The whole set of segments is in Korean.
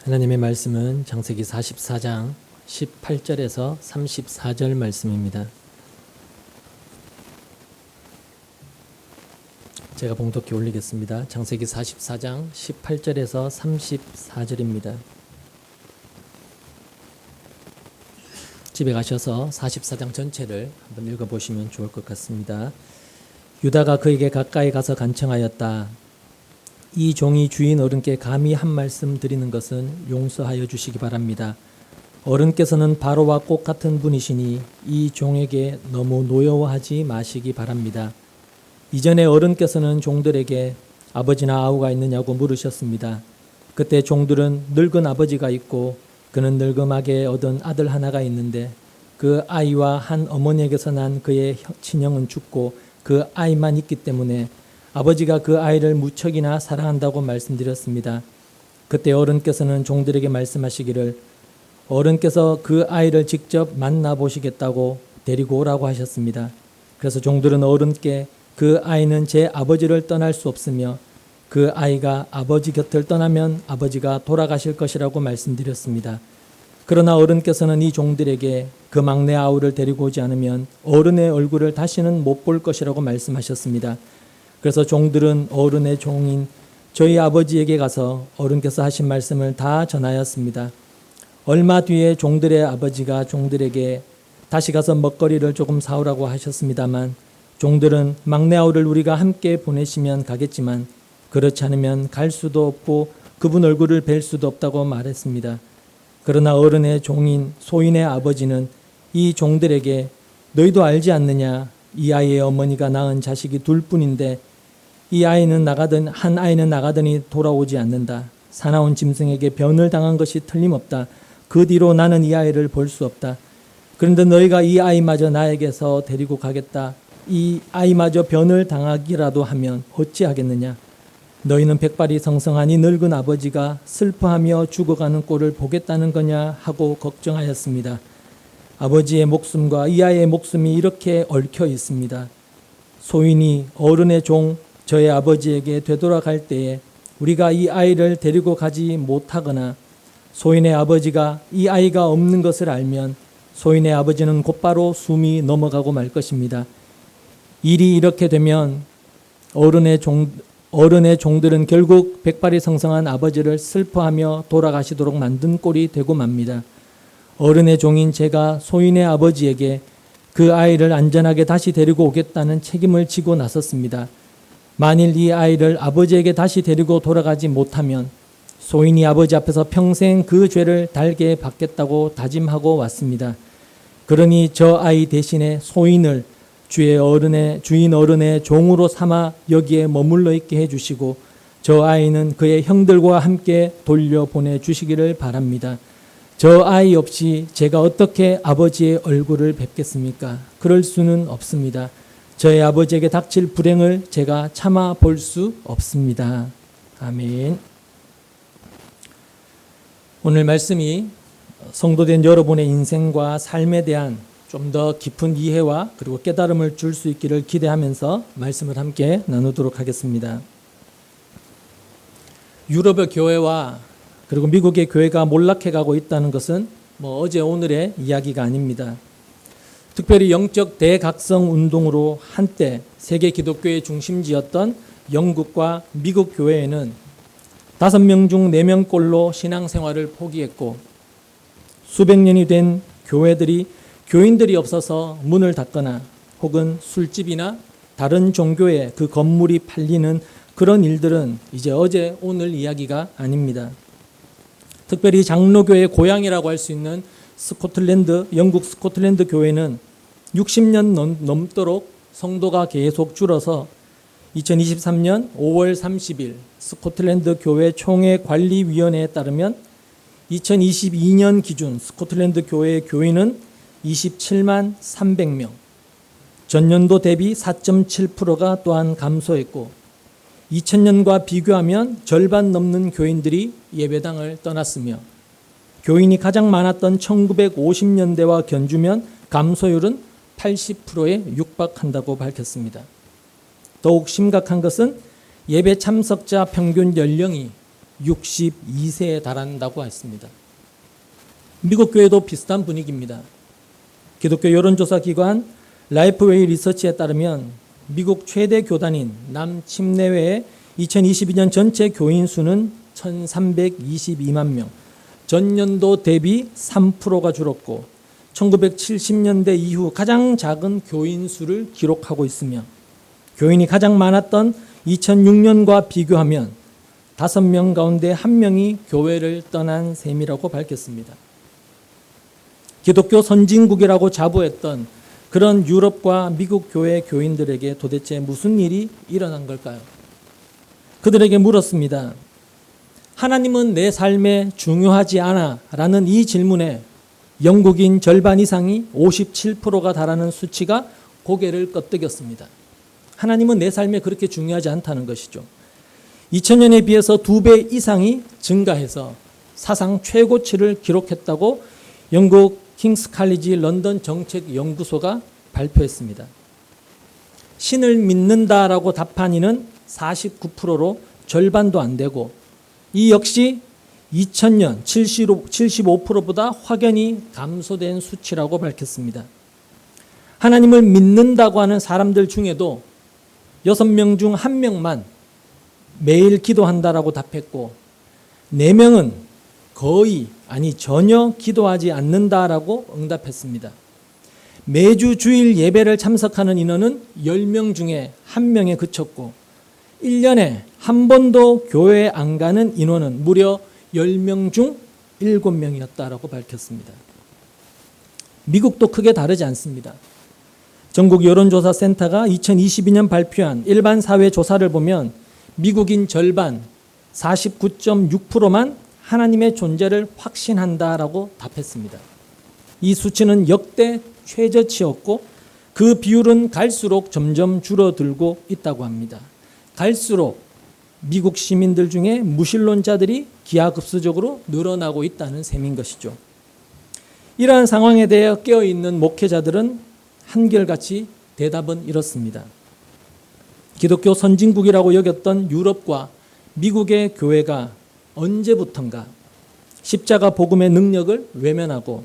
하나님의 말씀은 창세기 44장 18절에서 34절 말씀입니다. 제가 봉독해 올리겠습니다. 창세기 44장 18절에서 34절입니다. 집에 가셔서 44장 전체를 한번 읽어보시면 좋을 것 같습니다. 유다가 그에게 가까이 가서 간청하였다. 이 종이 주인 어른께 감히 한 말씀 드리는 것은 용서하여 주시기 바랍니다. 어른께서는 바로와 꽃 같은 분이시니 이 종에게 너무 노여워하지 마시기 바랍니다. 이전에 어른께서는 종들에게 아버지나 아우가 있느냐고 물으셨습니다. 그때 종들은 늙은 아버지가 있고 그는 늙음하게 얻은 아들 하나가 있는데 그 아이와 한 어머니에게서 난 그의 친형은 죽고 그 아이만 있기 때문에 아버지가 그 아이를 무척이나 사랑한다고 말씀드렸습니다. 그때 어른께서는 종들에게 말씀하시기를 어른께서 그 아이를 직접 만나보시겠다고 데리고 오라고 하셨습니다. 그래서 종들은 어른께 그 아이는 제 아버지를 떠날 수 없으며 그 아이가 아버지 곁을 떠나면 아버지가 돌아가실 것이라고 말씀드렸습니다. 그러나 어른께서는 이 종들에게 그 막내 아우를 데리고 오지 않으면 어른의 얼굴을 다시는 못 볼 것이라고 말씀하셨습니다. 그래서 종들은 어른의 종인 저희 아버지에게 가서 어른께서 하신 말씀을 다 전하였습니다. 얼마 뒤에 종들의 아버지가 종들에게 다시 가서 먹거리를 조금 사오라고 하셨습니다만 종들은 막내 아우를 우리가 함께 보내시면 가겠지만 그렇지 않으면 갈 수도 없고 그분 얼굴을 뵐 수도 없다고 말했습니다. 그러나 어른의 종인 소인의 아버지는 이 종들에게 너희도 알지 않느냐? 이 아이의 어머니가 낳은 자식이 둘뿐인데 이 아이는 한 아이는 나가더니 돌아오지 않는다. 사나운 짐승에게 변을 당한 것이 틀림없다. 그 뒤로 나는 이 아이를 볼 수 없다. 그런데 너희가 이 아이마저 나에게서 데리고 가겠다. 이 아이마저 변을 당하기라도 하면 어찌하겠느냐. 너희는 백발이 성성하니 늙은 아버지가 슬퍼하며 죽어가는 꼴을 보겠다는 거냐 하고 걱정하였습니다. 아버지의 목숨과 이 아이의 목숨이 이렇게 얽혀 있습니다. 소인이 어른의 종 저의 아버지에게 되돌아갈 때에 우리가 이 아이를 데리고 가지 못하거나 소인의 아버지가 이 아이가 없는 것을 알면 소인의 아버지는 곧바로 숨이 넘어가고 말 것입니다. 일이 이렇게 되면 어른의 종들은 결국 백발이 성성한 아버지를 슬퍼하며 돌아가시도록 만든 꼴이 되고 맙니다. 어른의 종인 제가 소인의 아버지에게 그 아이를 안전하게 다시 데리고 오겠다는 책임을 지고 나섰습니다. 만일 이 아이를 아버지에게 다시 데리고 돌아가지 못하면 소인이 아버지 앞에서 평생 그 죄를 달게 받겠다고 다짐하고 왔습니다. 그러니 저 아이 대신에 소인을 주인 어른의 종으로 삼아 여기에 머물러 있게 해주시고 저 아이는 그의 형들과 함께 돌려보내 주시기를 바랍니다. 저 아이 없이 제가 어떻게 아버지의 얼굴을 뵙겠습니까? 그럴 수는 없습니다. 저의 아버지에게 닥칠 불행을 제가 참아 볼 수 없습니다. 아멘. 오늘 말씀이 성도된 여러분의 인생과 삶에 대한 좀 더 깊은 이해와 그리고 깨달음을 줄 수 있기를 기대하면서 말씀을 함께 나누도록 하겠습니다. 유럽의 교회와 그리고 미국의 교회가 몰락해가고 있다는 것은 어제 오늘의 이야기가 아닙니다. 특별히 영적 대각성 운동으로 한때 세계 기독교의 중심지였던 영국과 미국 교회에는 5명 중 4명꼴로 신앙생활을 포기했고 수백 년이 된 교인들이 없어서 문을 닫거나 혹은 술집이나 다른 종교의 그 건물이 팔리는 그런 일들은 이제 어제 오늘 이야기가 아닙니다. 특별히 장로교의 고향이라고 할 수 있는 영국 스코틀랜드 교회는 60년 넘도록 성도가 계속 줄어서 2023년 5월 30일 스코틀랜드 교회 총회관리위원회에 따르면 2022년 기준 스코틀랜드 교회의 교인은 27만 300명, 전년도 대비 4.7%가 또한 감소했고 2000년과 비교하면 절반 넘는 교인들이 예배당을 떠났으며 교인이 가장 많았던 1950년대와 견주면 감소율은 80%에 육박한다고 밝혔습니다. 더욱 심각한 것은 예배 참석자 평균 연령이 62세에 달한다고 했습니다. 미국 교회도 비슷한 분위기입니다. 기독교 여론조사 기관 라이프웨이 리서치에 따르면 미국 최대 교단인 남침내회의 2022년 전체 교인 수는 1,322만 명, 전년도 대비 3%가 줄었고 1970년대 이후 가장 작은 교인 수를 기록하고 있으며 교인이 가장 많았던 2006년과 비교하면 5명 가운데 1명이 교회를 떠난 셈이라고 밝혔습니다. 기독교 선진국이라고 자부했던 그런 유럽과 미국 교회 교인들에게 도대체 무슨 일이 일어난 걸까요? 그들에게 물었습니다. 하나님은 내 삶에 중요하지 않아? 라는 이 질문에 영국인 절반 이상이 57%가 달하는 수치가 고개를 끄덕였습니다. 하나님은 내 삶에 그렇게 중요하지 않다는 것이죠. 2000년에 비해서 2배 이상이 증가해서 사상 최고치를 기록했다고 영국 킹스 칼리지 런던 정책 연구소가 발표했습니다. 신을 믿는다라고 답한 이는 49%로 절반도 안 되고 이 역시 2000년 75%보다 확연히 감소된 수치라고 밝혔습니다. 하나님을 믿는다고 하는 사람들 중에도 6명 중 1명만 매일 기도한다라고 답했고 4명은 거의 전혀 기도하지 않는다라고 응답했습니다. 매주 주일 예배를 참석하는 인원은 10명 중에 1명에 그쳤고 1년에 한 번도 교회에 안 가는 인원은 무려 10명 중 7명이었다라고 밝혔습니다. 미국도 크게 다르지 않습니다. 전국 여론조사 센터가 2022년 발표한 일반 사회 조사를 보면 미국인 절반 49.6%만 하나님의 존재를 확신한다라고 답했습니다. 이 수치는 역대 최저치였고 그 비율은 갈수록 점점 줄어들고 있다고 합니다. 갈수록 미국 시민들 중에 무신론자들이 기하급수적으로 늘어나고 있다는 셈인 것이죠. 이러한 상황에 대해 깨어있는 목회자들은 한결같이 대답은 이렇습니다. 기독교 선진국이라고 여겼던 유럽과 미국의 교회가 언제부턴가 십자가 복음의 능력을 외면하고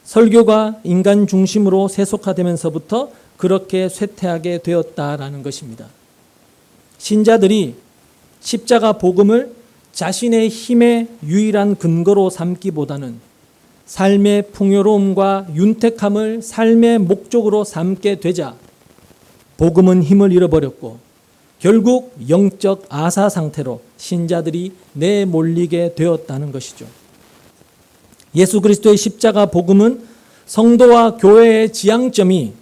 설교가 인간 중심으로 세속화되면서부터 그렇게 쇠퇴하게 되었다라는 것입니다. 신자들이 십자가 복음을 자신의 힘의 유일한 근거로 삼기보다는 삶의 풍요로움과 윤택함을 삶의 목적으로 삼게 되자 복음은 힘을 잃어버렸고 결국 영적 아사 상태로 신자들이 내몰리게 되었다는 것이죠. 예수 그리스도의 십자가 복음은 성도와 교회의 지향점이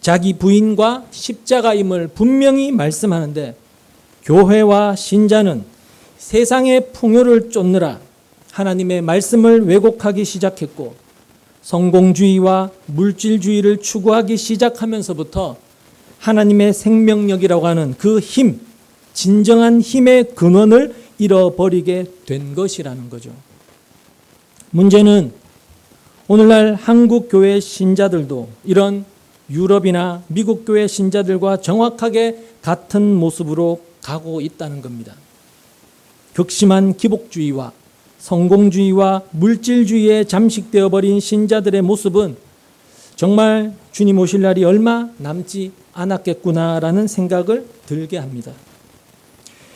자기 부인과 십자가임을 분명히 말씀하는데 교회와 신자는 세상의 풍요를 쫓느라 하나님의 말씀을 왜곡하기 시작했고 성공주의와 물질주의를 추구하기 시작하면서부터 하나님의 생명력이라고 하는 그 힘, 진정한 힘의 근원을 잃어버리게 된 것이라는 거죠. 문제는 오늘날 한국 교회 신자들도 이런 유럽이나 미국 교회 신자들과 정확하게 같은 모습으로 가고 있다는 겁니다. 극심한 기복주의와 성공주의와 물질주의에 잠식되어 버린 신자들의 모습은 정말 주님 오실 날이 얼마 남지 않았겠구나라는 생각을 들게 합니다.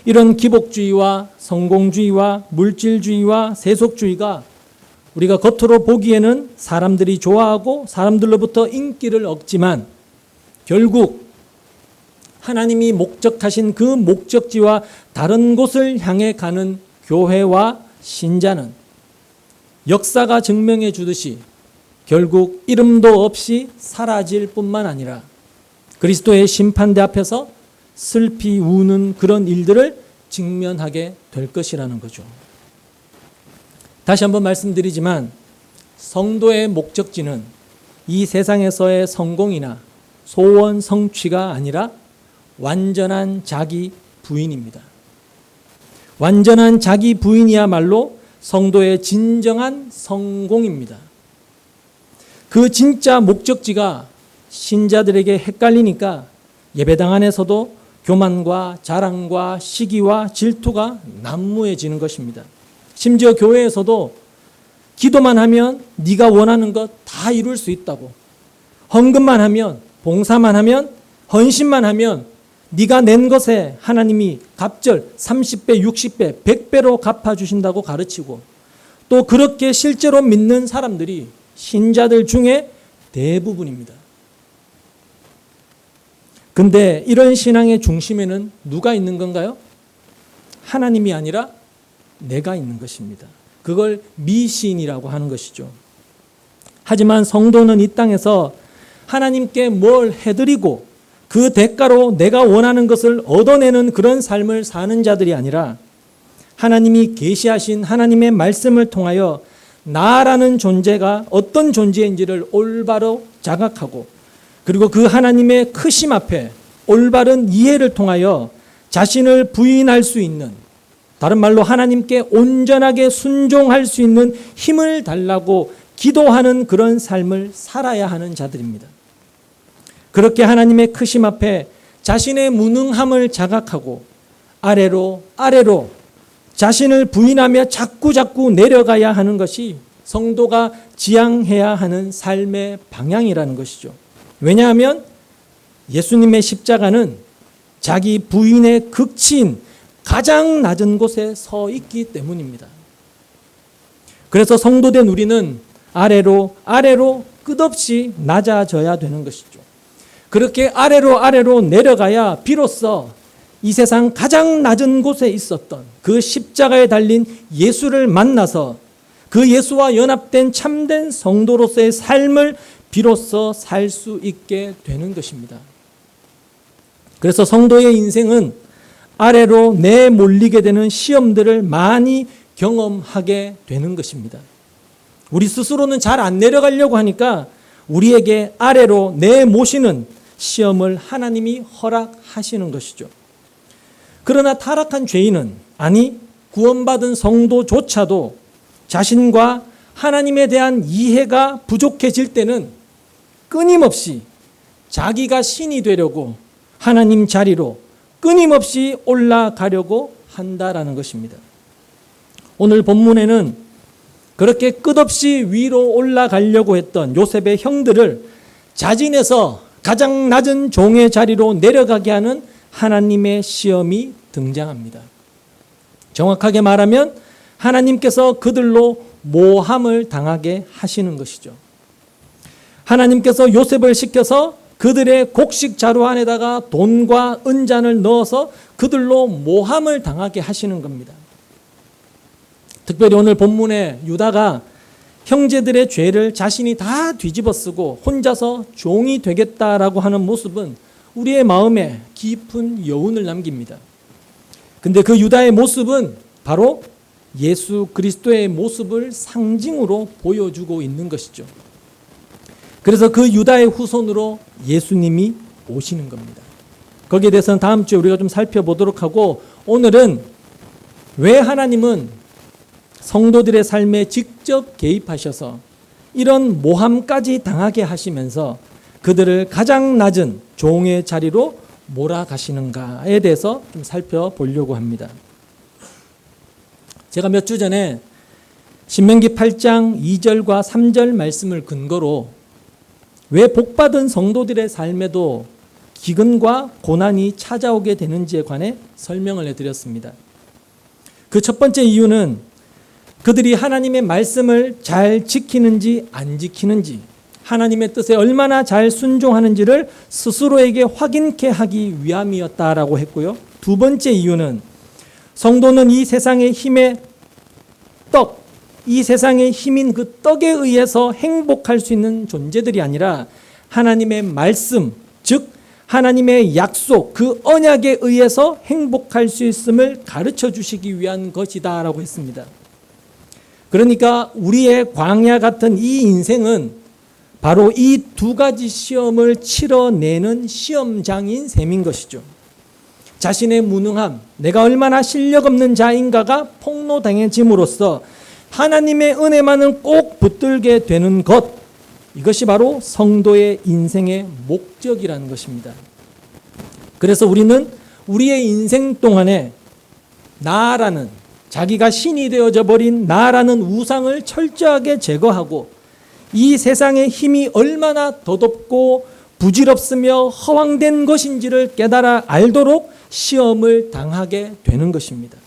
이런 기복주의와 성공주의와 물질주의와 세속주의가 우리가 겉으로 보기에는 사람들이 좋아하고 사람들로부터 인기를 얻지만 결국 하나님이 목적하신 그 목적지와 다른 곳을 향해 가는 교회와 신자는 역사가 증명해 주듯이 결국 이름도 없이 사라질 뿐만 아니라 그리스도의 심판대 앞에서 슬피 우는 그런 일들을 직면하게 될 것이라는 거죠. 다시 한번 말씀드리지만 성도의 목적지는 이 세상에서의 성공이나 소원 성취가 아니라 완전한 자기 부인입니다. 완전한 자기 부인이야말로 성도의 진정한 성공입니다. 그 진짜 목적지가 신자들에게 헷갈리니까 예배당 안에서도 교만과 자랑과 시기와 질투가 난무해지는 것입니다. 심지어 교회에서도 기도만 하면 네가 원하는 것 다 이룰 수 있다고, 헌금만 하면, 봉사만 하면, 헌신만 하면 네가 낸 것에 하나님이 갑절 30배, 60배, 100배로 갚아주신다고 가르치고, 또 그렇게 실제로 믿는 사람들이 신자들 중에 대부분입니다. 근데 이런 신앙의 중심에는 누가 있는 건가요? 하나님이 아니라 내가 있는 것입니다. 그걸 미신이라고 하는 것이죠. 하지만 성도는 이 땅에서 하나님께 뭘 해드리고 그 대가로 내가 원하는 것을 얻어내는 그런 삶을 사는 자들이 아니라 하나님이 계시하신 하나님의 말씀을 통하여 나라는 존재가 어떤 존재인지를 올바로 자각하고, 그리고 그 하나님의 크심 앞에 올바른 이해를 통하여 자신을 부인할 수 있는, 다른 말로 하나님께 온전하게 순종할 수 있는 힘을 달라고 기도하는 그런 삶을 살아야 하는 자들입니다. 그렇게 하나님의 크심 앞에 자신의 무능함을 자각하고 아래로 자신을 부인하며 자꾸 내려가야 하는 것이 성도가 지향해야 하는 삶의 방향이라는 것이죠. 왜냐하면 예수님의 십자가는 자기 부인의 극치인 가장 낮은 곳에 서 있기 때문입니다. 그래서 성도된 우리는 아래로 끝없이 낮아져야 되는 것이죠. 그렇게 아래로 내려가야 비로소 이 세상 가장 낮은 곳에 있었던 그 십자가에 달린 예수를 만나서 그 예수와 연합된 참된 성도로서의 삶을 비로소 살 수 있게 되는 것입니다. 그래서 성도의 인생은 아래로 내몰리게 되는 시험들을 많이 경험하게 되는 것입니다. 우리 스스로는 잘 안 내려가려고 하니까 우리에게 아래로 내모시는 시험을 하나님이 허락하시는 것이죠. 그러나 타락한 죄인은, 아니 구원받은 성도조차도 자신과 하나님에 대한 이해가 부족해질 때는 끊임없이 자기가 신이 되려고 하나님 자리로 끊임없이 올라가려고 한다라는 것입니다. 오늘 본문에는 그렇게 끝없이 위로 올라가려고 했던 요셉의 형들을 자진해서 가장 낮은 종의 자리로 내려가게 하는 하나님의 시험이 등장합니다. 정확하게 말하면 하나님께서 그들로 모함을 당하게 하시는 것이죠. 하나님께서 요셉을 시켜서 그들의 곡식 자루 안에다가 돈과 은잔을 넣어서 그들로 모함을 당하게 하시는 겁니다. 특별히 오늘 본문에 유다가 형제들의 죄를 자신이 다 뒤집어쓰고 혼자서 종이 되겠다라고 하는 모습은 우리의 마음에 깊은 여운을 남깁니다. 근데 그 유다의 모습은 바로 예수 그리스도의 모습을 상징으로 보여주고 있는 것이죠. 그래서 그 유다의 후손으로 예수님이 오시는 겁니다. 거기에 대해서는 다음 주에 우리가 좀 살펴보도록 하고, 오늘은 왜 하나님은 성도들의 삶에 직접 개입하셔서 이런 모함까지 당하게 하시면서 그들을 가장 낮은 종의 자리로 몰아가시는가에 대해서 좀 살펴보려고 합니다. 제가 몇 주 전에 신명기 8장 2절과 3절 말씀을 근거로 왜 복받은 성도들의 삶에도 기근과 고난이 찾아오게 되는지에 관해 설명을 해드렸습니다. 그 첫 번째 이유는 그들이 하나님의 말씀을 잘 지키는지 안 지키는지, 하나님의 뜻에 얼마나 잘 순종하는지를 스스로에게 확인케 하기 위함이었다라고 했고요. 두 번째 이유는 성도는 이 세상의 힘의 떡, 이 세상의 힘인 그 떡에 의해서 행복할 수 있는 존재들이 아니라 하나님의 말씀, 즉 하나님의 약속, 그 언약에 의해서 행복할 수 있음을 가르쳐 주시기 위한 것이다라고 했습니다. 그러니까 우리의 광야 같은 이 인생은 바로 이 두 가지 시험을 치러내는 시험장인 셈인 것이죠. 자신의 무능함, 내가 얼마나 실력 없는 자인가가 폭로당해짐으로써 하나님의 은혜만은 꼭 붙들게 되는 것, 이것이 바로 성도의 인생의 목적이라는 것입니다. 그래서 우리는 우리의 인생 동안에 나라는, 자기가 신이 되어져 버린 나라는 우상을 철저하게 제거하고 이 세상의 힘이 얼마나 더덥고 부질없으며 허황된 것인지를 깨달아 알도록 시험을 당하게 되는 것입니다.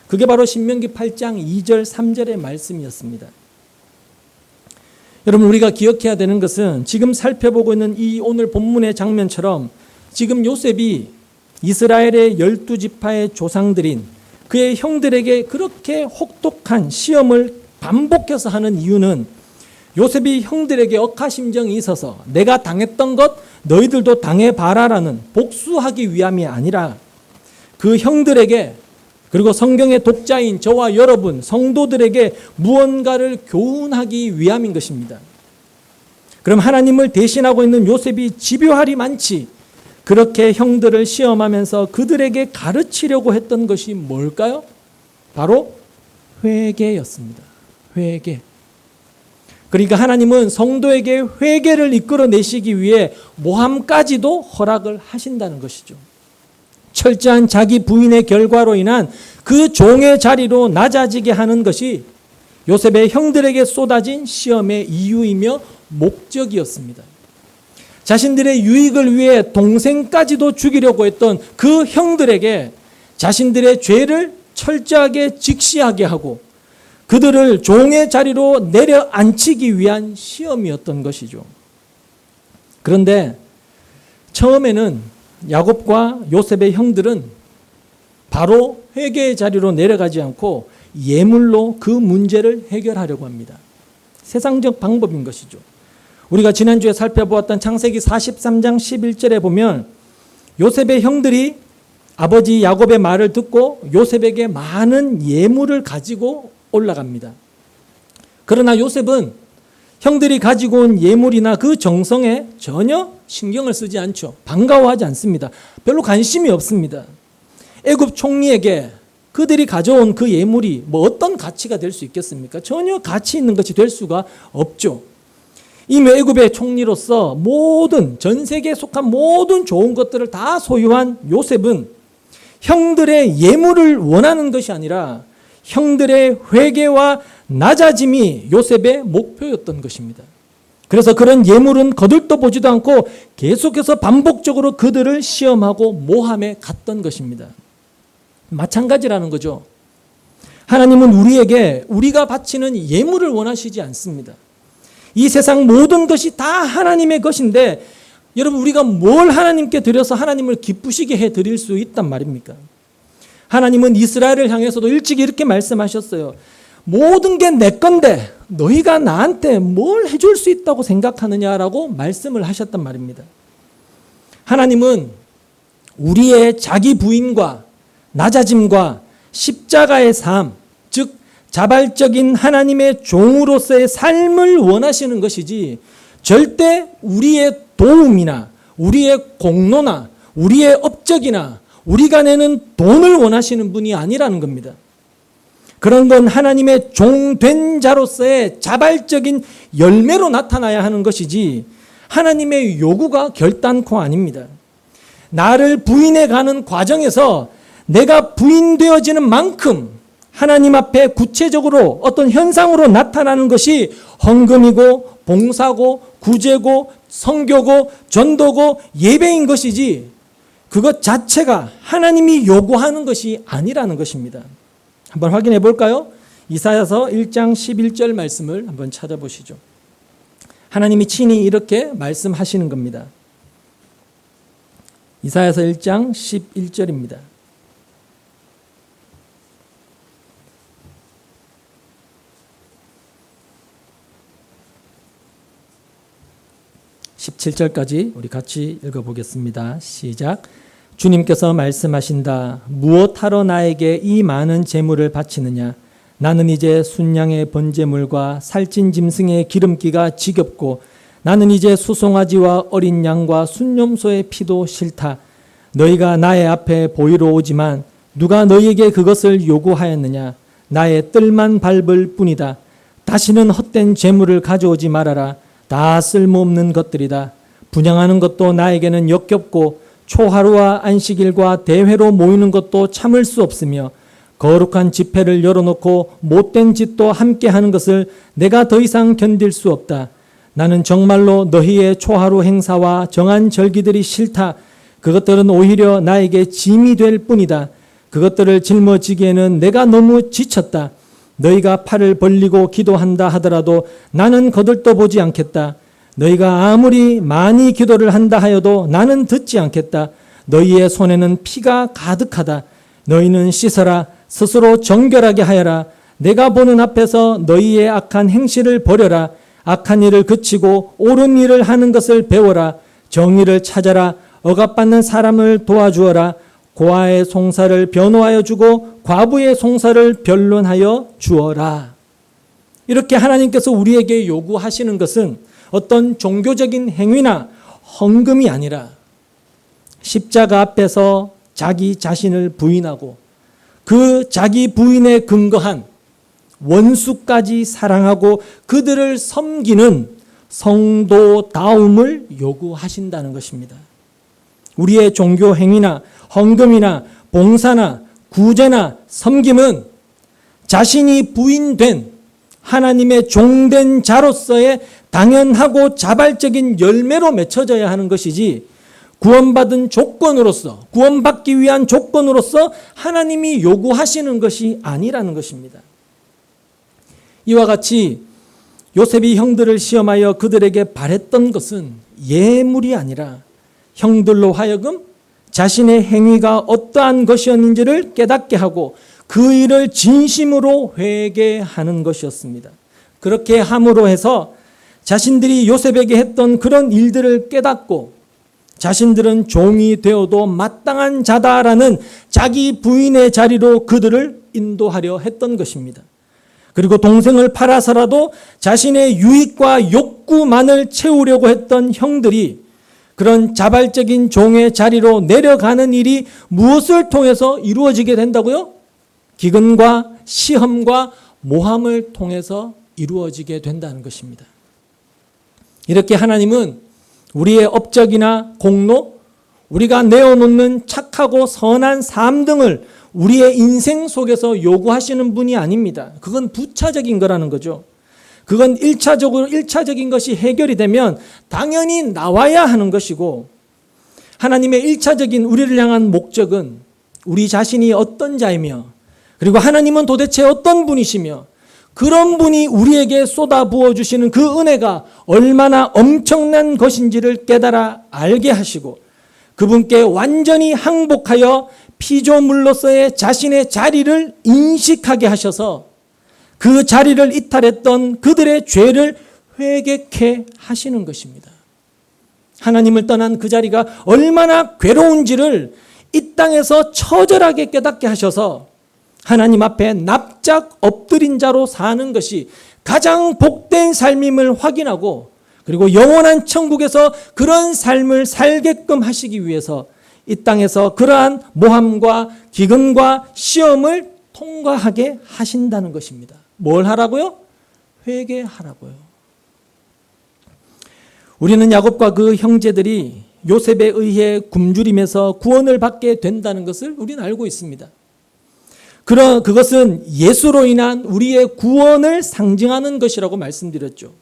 그게 바로 신명기 8장 2절 3절의 말씀이었습니다. 여러분, 우리가 기억해야 되는 것은 지금 살펴보고 있는 이 오늘 본문의 장면처럼 지금 요셉이 이스라엘의 12지파의 조상들인 그의 형들에게 그렇게 혹독한 시험을 반복해서 하는 이유는 요셉이 형들에게 억하심정이 있어서 내가 당했던 것 너희들도 당해봐라라는 복수하기 위함이 아니라 그 형들에게, 그리고 성경의 독자인 저와 여러분 성도들에게 무언가를 교훈하기 위함인 것입니다. 그럼 하나님을 대신하고 있는 요셉이 집요할이 많지 그렇게 형들을 시험하면서 그들에게 가르치려고 했던 것이 뭘까요? 바로 회개였습니다. 회개. 그러니까 하나님은 성도에게 회개를 이끌어내시기 위해 모함까지도 허락을 하신다는 것이죠. 철저한 자기 부인의 결과로 인한 그 종의 자리로 낮아지게 하는 것이 요셉의 형들에게 쏟아진 시험의 이유이며 목적이었습니다. 자신들의 유익을 위해 동생까지도 죽이려고 했던 그 형들에게 자신들의 죄를 철저하게 직시하게 하고 그들을 종의 자리로 내려앉히기 위한 시험이었던 것이죠. 그런데 처음에는 야곱과 요셉의 형들은 바로 회개의 자리로 내려가지 않고 예물로 그 문제를 해결하려고 합니다. 세상적 방법인 것이죠. 우리가 지난주에 살펴보았던 창세기 43장 11절에 보면 요셉의 형들이 아버지 야곱의 말을 듣고 요셉에게 많은 예물을 가지고 올라갑니다. 그러나 요셉은 형들이 가지고 온 예물이나 그 정성에 전혀 신경을 쓰지 않죠. 반가워하지 않습니다. 별로 관심이 없습니다. 애굽 총리에게 그들이 가져온 그 예물이 뭐 어떤 가치가 될 수 있겠습니까? 전혀 가치 있는 것이 될 수가 없죠. 이미 애굽의 총리로서 전 세계에 속한 모든 좋은 것들을 다 소유한 요셉은 형들의 예물을 원하는 것이 아니라 형들의 회개와 낮아짐이 요셉의 목표였던 것입니다. 그래서 그런 예물은 거들떠보지도 않고 계속해서 반복적으로 그들을 시험하고 모함에 갔던 것입니다. 마찬가지라는 거죠. 하나님은 우리에게 우리가 바치는 예물을 원하시지 않습니다. 이 세상 모든 것이 다 하나님의 것인데 여러분, 우리가 뭘 하나님께 드려서 하나님을 기쁘시게 해드릴 수 있단 말입니까? 하나님은 이스라엘을 향해서도 일찍 이렇게 말씀하셨어요. 모든 게 내 건데 너희가 나한테 뭘 해줄 수 있다고 생각하느냐라고 말씀을 하셨단 말입니다. 하나님은 우리의 자기 부인과 낮아짐과 십자가의 삶, 즉 자발적인 하나님의 종으로서의 삶을 원하시는 것이지 절대 우리의 도움이나 우리의 공로나 우리의 업적이나 우리가 내는 돈을 원하시는 분이 아니라는 겁니다. 그런 건 하나님의 종된 자로서의 자발적인 열매로 나타나야 하는 것이지 하나님의 요구가 결단코 아닙니다. 나를 부인해 가는 과정에서 내가 부인되어지는 만큼 하나님 앞에 구체적으로 어떤 현상으로 나타나는 것이 헌금이고 봉사고 구제고 선교고 전도고 예배인 것이지 그것 자체가 하나님이 요구하는 것이 아니라는 것입니다. 한번 확인해 볼까요? 이사야서 1장 11절 말씀을 한번 찾아보시죠. 하나님이 친히 이렇게 말씀하시는 겁니다. 이사야서 1장 11절입니다. 17절까지 우리 같이 읽어보겠습니다. 시작. 주님께서 말씀하신다. 무엇하러 나에게 이 많은 재물을 바치느냐? 나는 이제 순양의 번제물과 살찐 짐승의 기름기가 지겹고 나는 이제 수송아지와 어린 양과 순념소의 피도 싫다. 너희가 나의 앞에 보이러 오지만 누가 너희에게 그것을 요구하였느냐? 나의 뜰만 밟을 뿐이다. 다시는 헛된 재물을 가져오지 말아라. 다 쓸모없는 것들이다. 분양하는 것도 나에게는 역겹고 초하루와 안식일과 대회로 모이는 것도 참을 수 없으며 거룩한 집회를 열어놓고 못된 짓도 함께 하는 것을 내가 더 이상 견딜 수 없다. 나는 정말로 너희의 초하루 행사와 정한 절기들이 싫다. 그것들은 오히려 나에게 짐이 될 뿐이다. 그것들을 짊어지기에는 내가 너무 지쳤다. 너희가 팔을 벌리고 기도한다 하더라도 나는 거들떠보지 않겠다. 너희가 아무리 많이 기도를 한다 하여도 나는 듣지 않겠다. 너희의 손에는 피가 가득하다. 너희는 씻어라. 스스로 정결하게 하여라. 내가 보는 앞에서 너희의 악한 행실을 버려라. 악한 일을 그치고 옳은 일을 하는 것을 배워라. 정의를 찾아라. 억압받는 사람을 도와주어라. 고아의 송사를 변호하여 주고 과부의 송사를 변론하여 주어라. 이렇게 하나님께서 우리에게 요구하시는 것은 어떤 종교적인 행위나 헌금이 아니라 십자가 앞에서 자기 자신을 부인하고 그 자기 부인에 근거한 원수까지 사랑하고 그들을 섬기는 성도다움을 요구하신다는 것입니다. 우리의 종교 행위나 헌금이나 봉사나 구제나 섬김은 자신이 부인된 하나님의 종된 자로서의 당연하고 자발적인 열매로 맺혀져야 하는 것이지 구원받은 조건으로서, 구원받기 위한 조건으로서 하나님이 요구하시는 것이 아니라는 것입니다. 이와 같이 요셉이 형들을 시험하여 그들에게 바랬던 것은 예물이 아니라 형들로 하여금 자신의 행위가 어떠한 것이었는지를 깨닫게 하고 그 일을 진심으로 회개하는 것이었습니다. 그렇게 함으로 해서 자신들이 요셉에게 했던 그런 일들을 깨닫고 자신들은 종이 되어도 마땅한 자다라는 자기 부인의 자리로 그들을 인도하려 했던 것입니다. 그리고 동생을 팔아서라도 자신의 유익과 욕구만을 채우려고 했던 형들이 그런 자발적인 종의 자리로 내려가는 일이 무엇을 통해서 이루어지게 된다고요? 기근과 시험과 모함을 통해서 이루어지게 된다는 것입니다. 이렇게 하나님은 우리의 업적이나 공로, 우리가 내어놓는 착하고 선한 삶 등을 우리의 인생 속에서 요구하시는 분이 아닙니다. 그건 부차적인 거라는 거죠. 그건 일차적인 것이 해결이 되면 당연히 나와야 하는 것이고 하나님의 일차적인 우리를 향한 목적은 우리 자신이 어떤 자이며 그리고 하나님은 도대체 어떤 분이시며 그런 분이 우리에게 쏟아부어 주시는 그 은혜가 얼마나 엄청난 것인지를 깨달아 알게 하시고 그분께 완전히 항복하여 피조물로서의 자신의 자리를 인식하게 하셔서 그 자리를 이탈했던 그들의 죄를 회개케 하시는 것입니다. 하나님을 떠난 그 자리가 얼마나 괴로운지를 이 땅에서 처절하게 깨닫게 하셔서 하나님 앞에 납작 엎드린 자로 사는 것이 가장 복된 삶임을 확인하고 그리고 영원한 천국에서 그런 삶을 살게끔 하시기 위해서 이 땅에서 그러한 모함과 기근과 시험을 통과하게 하신다는 것입니다. 뭘 하라고요? 회개하라고요. 우리는 야곱과 그 형제들이 요셉에 의해 굶주림에서 구원을 받게 된다는 것을 우리는 알고 있습니다. 그것은 예수로 인한 우리의 구원을 상징하는 것이라고 말씀드렸죠.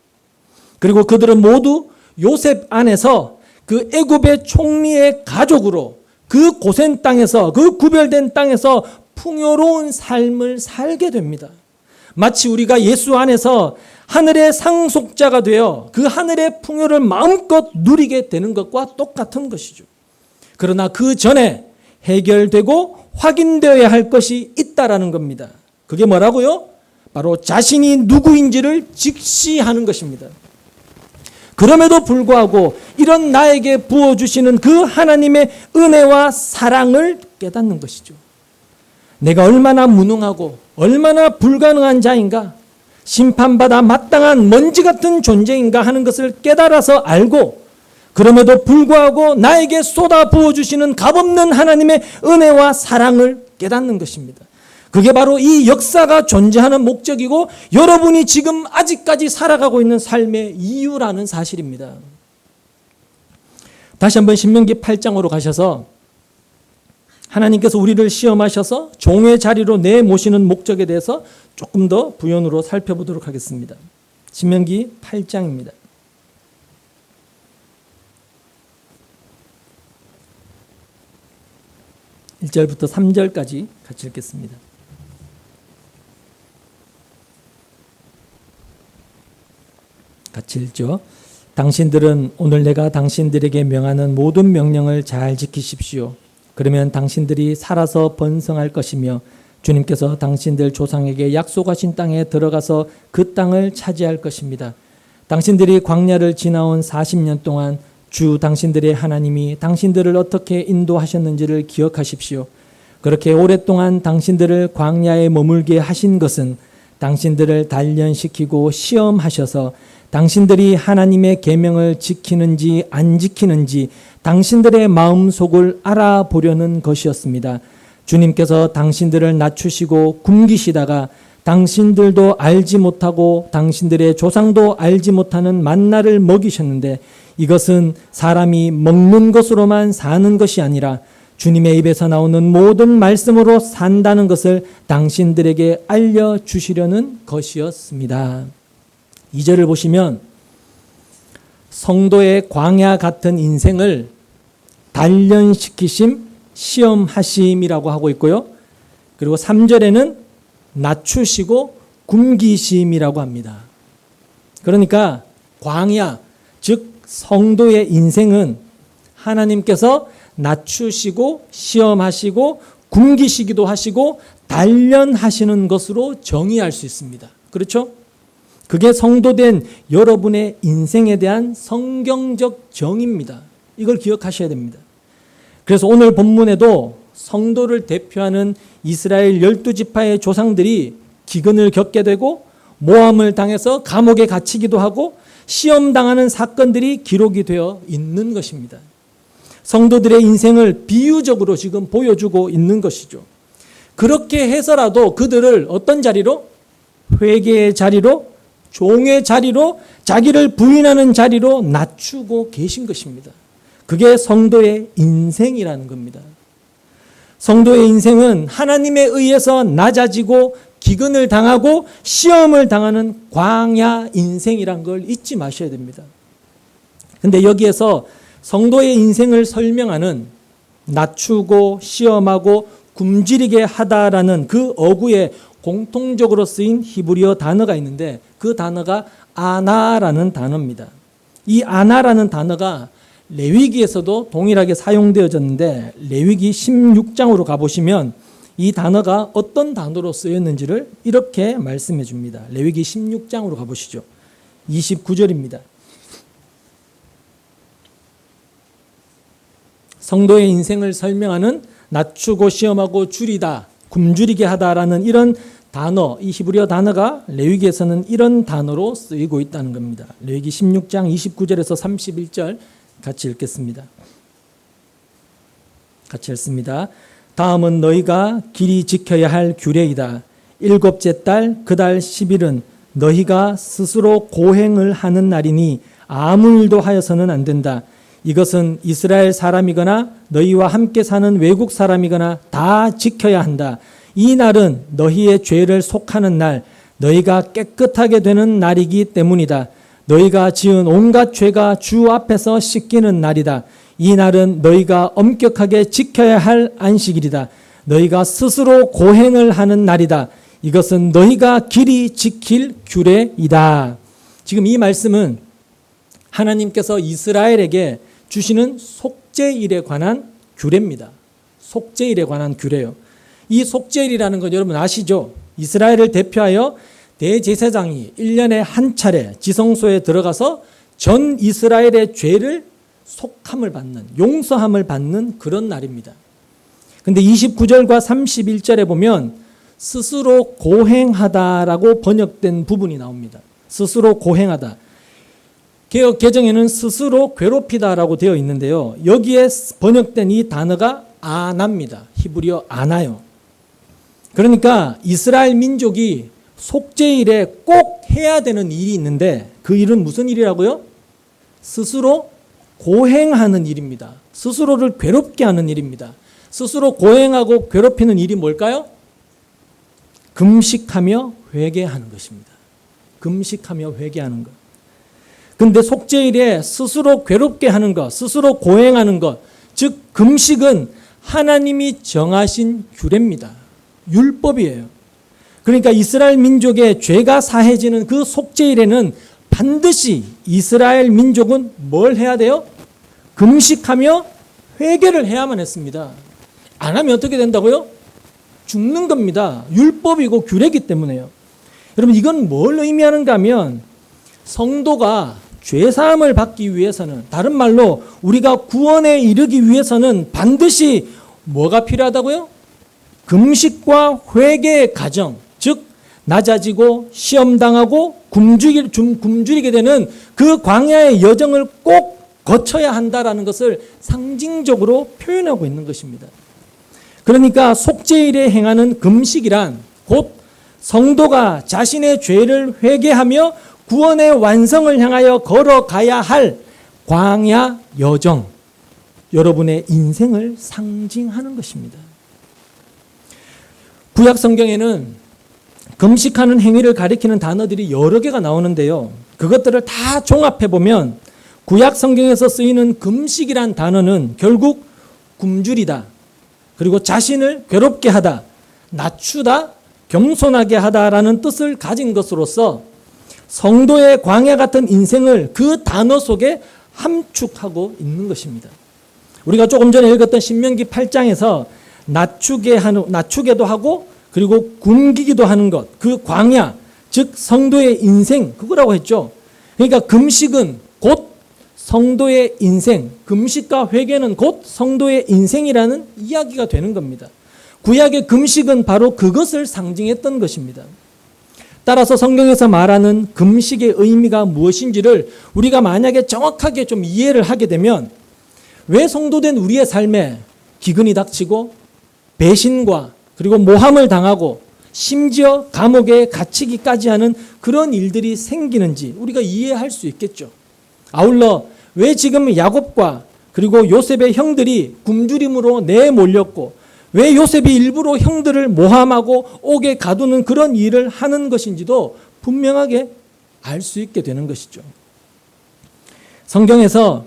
그리고 그들은 모두 요셉 안에서 그 애굽의 총리의 가족으로 그 고센 땅에서 그 구별된 땅에서 풍요로운 삶을 살게 됩니다. 마치 우리가 예수 안에서 하늘의 상속자가 되어 그 하늘의 풍요를 마음껏 누리게 되는 것과 똑같은 것이죠. 그러나 그 전에 해결되고 확인되어야 할 것이 있다라는 겁니다. 그게 뭐라고요? 바로 자신이 누구인지를 직시하는 것입니다. 그럼에도 불구하고 이런 나에게 부어주시는 그 하나님의 은혜와 사랑을 깨닫는 것이죠. 내가 얼마나 무능하고 얼마나 불가능한 자인가, 심판받아 마땅한 먼지 같은 존재인가 하는 것을 깨달아서 알고 그럼에도 불구하고 나에게 쏟아 부어주시는 값없는 하나님의 은혜와 사랑을 깨닫는 것입니다. 그게 바로 이 역사가 존재하는 목적이고 여러분이 지금 아직까지 살아가고 있는 삶의 이유라는 사실입니다. 다시 한번 신명기 8장으로 가셔서 하나님께서 우리를 시험하셔서 종의 자리로 내모시는 목적에 대해서 조금 더 부연으로 살펴보도록 하겠습니다. 신명기 8장입니다. 1절부터 3절까지 같이 읽겠습니다. 같이 읽죠. 당신들은 오늘 내가 당신들에게 명하는 모든 명령을 잘 지키십시오. 그러면 당신들이 살아서 번성할 것이며 주님께서 당신들 조상에게 약속하신 땅에 들어가서 그 땅을 차지할 것입니다. 당신들이 광야를 지나온 40년 동안 주 당신들의 하나님이 당신들을 어떻게 인도하셨는지를 기억하십시오. 그렇게 오랫동안 당신들을 광야에 머물게 하신 것은 당신들을 단련시키고 시험하셔서 당신들이 하나님의 계명을 지키는지 안 지키는지 당신들의 마음속을 알아보려는 것이었습니다. 주님께서 당신들을 낮추시고 굶기시다가 당신들도 알지 못하고 당신들의 조상도 알지 못하는 만나를 먹이셨는데 이것은 사람이 먹는 것으로만 사는 것이 아니라 주님의 입에서 나오는 모든 말씀으로 산다는 것을 당신들에게 알려주시려는 것이었습니다. 2절을 보시면 성도의 광야 같은 인생을 단련시키심, 시험하심이라고 하고 있고요. 그리고 3절에는 낮추시고 굶기심이라고 합니다. 그러니까 광야, 즉 성도의 인생은 하나님께서 낮추시고 시험하시고 굶기시기도 하시고 단련하시는 것으로 정의할 수 있습니다. 그렇죠? 그게 성도된 여러분의 인생에 대한 성경적 정의입니다. 이걸 기억하셔야 됩니다. 그래서 오늘 본문에도 성도를 대표하는 이스라엘 12지파의 조상들이 기근을 겪게 되고 모함을 당해서 감옥에 갇히기도 하고 시험당하는 사건들이 기록이 되어 있는 것입니다. 성도들의 인생을 비유적으로 지금 보여주고 있는 것이죠. 그렇게 해서라도 그들을 어떤 자리로? 회개의 자리로, 종의 자리로, 자기를 부인하는 자리로 낮추고 계신 것입니다. 그게 성도의 인생이라는 겁니다. 성도의 인생은 하나님에 의해서 낮아지고 기근을 당하고 시험을 당하는 광야 인생이란 걸 잊지 마셔야 됩니다. 근데 여기에서 성도의 인생을 설명하는 낮추고 시험하고 굶주리게 하다라는 그 어구에 공통적으로 쓰인 히브리어 단어가 있는데 그 단어가 아나라는 단어입니다. 이 아나라는 단어가 레위기에서도 동일하게 사용되어졌는데 레위기 16장으로 가보시면 이 단어가 어떤 단어로 쓰였는지를 이렇게 말씀해 줍니다. 레위기 16장으로 가보시죠. 29절입니다. 성도의 인생을 설명하는 낮추고 시험하고 줄이다, 굶주리게 하다라는 이런 단어, 이 히브리어 단어가 레위기에서는 이런 단어로 쓰이고 있다는 겁니다. 레위기 16장 29절에서 31절 같이 읽겠습니다. 같이 읽습니다. 다음은 너희가 길이 지켜야 할 규례이다. 일곱째 달 그 달 10일은 너희가 스스로 고행을 하는 날이니 아무 일도 하여서는 안 된다. 이것은 이스라엘 사람이거나 너희와 함께 사는 외국 사람이거나 다 지켜야 한다. 이 날은 너희의 죄를 속하는 날, 너희가 깨끗하게 되는 날이기 때문이다. 너희가 지은 온갖 죄가 주 앞에서 씻기는 날이다. 이 날은 너희가 엄격하게 지켜야 할 안식일이다. 너희가 스스로 고행을 하는 날이다. 이것은 너희가 길이 지킬 규례이다. 지금 이 말씀은 하나님께서 이스라엘에게 주시는 속죄일에 관한 규례입니다. 속죄일에 관한 규례요. 이 속죄일이라는 건 여러분 아시죠? 이스라엘을 대표하여 대제사장이 1년에 한 차례 지성소에 들어가서 전 이스라엘의 죄를 속함을 받는, 용서함을 받는 그런 날입니다. 근데 29절과 31절에 보면 스스로 고행하다라고 번역된 부분이 나옵니다. 스스로 고행하다. 개역 개정에는 스스로 괴롭히다라고 되어 있는데요. 여기에 번역된 이 단어가 아나입니다. 히브리어 아나요. 그러니까 이스라엘 민족이 속죄일에 꼭 해야 되는 일이 있는데 그 일은 무슨 일이라고요? 스스로 고행하는 일입니다. 스스로를 괴롭게 하는 일입니다. 스스로 고행하고 괴롭히는 일이 뭘까요? 금식하며 회개하는 것입니다. 금식하며 회개하는 것. 근데 속죄일에 스스로 괴롭게 하는 것, 스스로 고행하는 것, 즉 금식은 하나님이 정하신 규례입니다. 율법이에요. 그러니까 이스라엘 민족의 죄가 사해지는 그 속죄일에는 반드시 이스라엘 민족은 뭘 해야 돼요? 금식하며 회개를 해야만 했습니다. 안 하면 어떻게 된다고요? 죽는 겁니다. 율법이고 규례이기 때문에요. 여러분 이건 뭘 의미하는가 하면 성도가 죄사함을 받기 위해서는, 다른 말로 우리가 구원에 이르기 위해서는 반드시 뭐가 필요하다고요? 금식과 회개의 과정, 즉 낮아지고 시험당하고 굶주리게 되는 그 광야의 여정을 꼭 거쳐야 한다라는 것을 상징적으로 표현하고 있는 것입니다. 그러니까 속죄일에 행하는 금식이란 곧 성도가 자신의 죄를 회개하며 구원의 완성을 향하여 걸어가야 할 광야 여정, 여러분의 인생을 상징하는 것입니다. 구약 성경에는 금식하는 행위를 가리키는 단어들이 여러 개가 나오는데요. 그것들을 다 종합해 보면 구약 성경에서 쓰이는 금식이란 단어는 결국 굶주리다, 그리고 자신을 괴롭게 하다, 낮추다, 겸손하게 하다라는 뜻을 가진 것으로서 성도의 광야 같은 인생을 그 단어 속에 함축하고 있는 것입니다. 우리가 조금 전에 읽었던 신명기 8장에서 낮추게도 하고 그리고 굶기기도 하는 것, 그 광야, 즉 성도의 인생, 그거라고 했죠. 그러니까 금식은 곧 성도의 인생, 금식과 회개는 곧 성도의 인생이라는 이야기가 되는 겁니다. 구약의 금식은 바로 그것을 상징했던 것입니다. 따라서 성경에서 말하는 금식의 의미가 무엇인지를 우리가 만약에 정확하게 좀 이해를 하게 되면 왜 성도된 우리의 삶에 기근이 닥치고 배신과 그리고 모함을 당하고 심지어 감옥에 갇히기까지 하는 그런 일들이 생기는지 우리가 이해할 수 있겠죠. 아울러 왜 지금 야곱과 그리고 요셉의 형들이 굶주림으로 내몰렸고 왜 요셉이 일부러 형들을 모함하고 옥에 가두는 그런 일을 하는 것인지도 분명하게 알 수 있게 되는 것이죠. 성경에서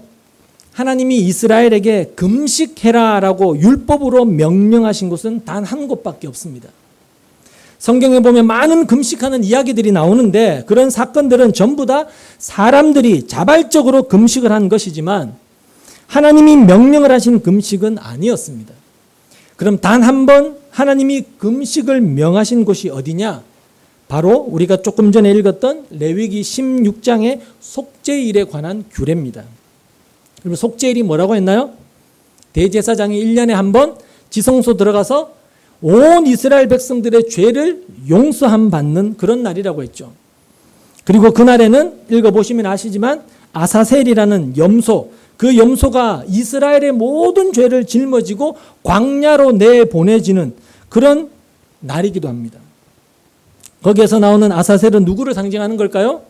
하나님이 이스라엘에게 금식해라라고 율법으로 명령하신 곳은 단 한 곳밖에 없습니다. 성경에 보면 많은 금식하는 이야기들이 나오는데 그런 사건들은 전부 다 사람들이 자발적으로 금식을 한 것이지만 하나님이 명령을 하신 금식은 아니었습니다. 그럼 단 한 번 하나님이 금식을 명하신 곳이 어디냐? 바로 우리가 조금 전에 읽었던 레위기 16장의 속죄일에 관한 규례입니다. 그리고 속죄일이 뭐라고 했나요? 대제사장이 1년에 한 번 지성소 들어가서 온 이스라엘 백성들의 죄를 용서함 받는 그런 날이라고 했죠. 그리고 그날에는 읽어보시면 아시지만 아사셀이라는 염소, 그 염소가 이스라엘의 모든 죄를 짊어지고 광야로 내보내지는 그런 날이기도 합니다. 거기에서 나오는 아사셀은 누구를 상징하는 걸까요?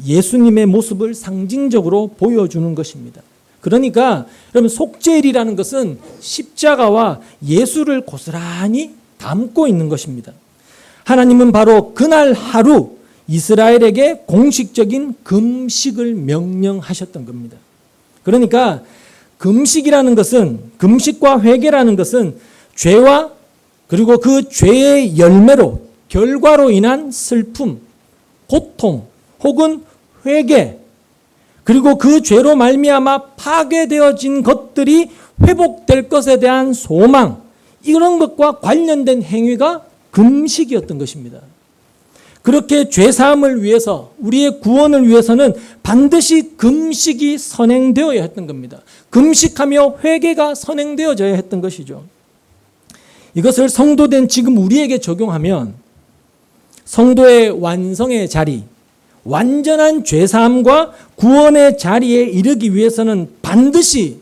예수님의 모습을 상징적으로 보여주는 것입니다. 그러니까 여러분 속죄일이라는 것은 십자가와 예수를 고스란히 담고 있는 것입니다. 하나님은 바로 그날 하루 이스라엘에게 공식적인 금식을 명령하셨던 겁니다. 그러니까 금식이라는 것은, 금식과 회개라는 것은 죄와 그리고 그 죄의 열매로, 결과로 인한 슬픔, 고통 혹은 회개, 그리고 그 죄로 말미암아 파괴되어진 것들이 회복될 것에 대한 소망, 이런 것과 관련된 행위가 금식이었던 것입니다. 그렇게 죄사함을 위해서, 우리의 구원을 위해서는 반드시 금식이 선행되어야 했던 겁니다. 금식하며 회개가 선행되어져야 했던 것이죠. 이것을 성도된 지금 우리에게 적용하면 성도의 완성의 자리, 완전한 죄사함과 구원의 자리에 이르기 위해서는 반드시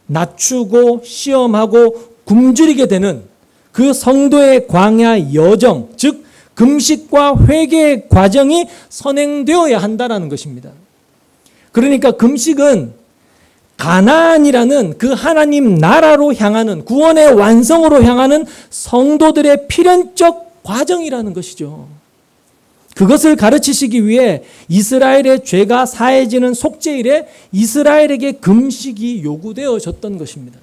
낮추고 시험하고 굶주리게 되는 그 성도의 광야 여정, 즉 금식과 회개의 과정이 선행되어야 한다는 것입니다. 그러니까 금식은 가나안이라는 그 하나님 나라로 향하는, 구원의 완성으로 향하는 성도들의 필연적 과정이라는 것이죠. 그것을 가르치시기 위해 이스라엘의 죄가 사해지는 속죄일에 이스라엘에게 금식이 요구되어졌던 것입니다.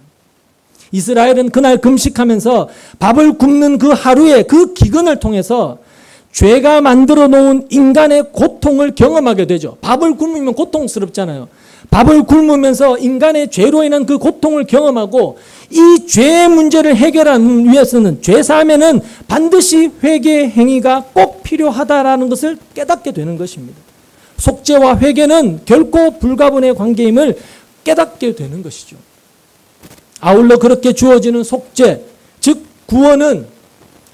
이스라엘은 그날 금식하면서 밥을 굶는 그 하루의 그 기근을 통해서 죄가 만들어 놓은 인간의 고통을 경험하게 되죠. 밥을 굶으면 고통스럽잖아요. 밥을 굶으면서 인간의 죄로 인한 그 고통을 경험하고, 이 죄의 문제를 해결하기 위해서는, 죄사함에는 반드시 회개의 행위가 꼭 필요하다라는 것을 깨닫게 되는 것입니다. 속죄와 회개는 결코 불가분의 관계임을 깨닫게 되는 것이죠. 아울러 그렇게 주어지는 속죄, 즉 구원은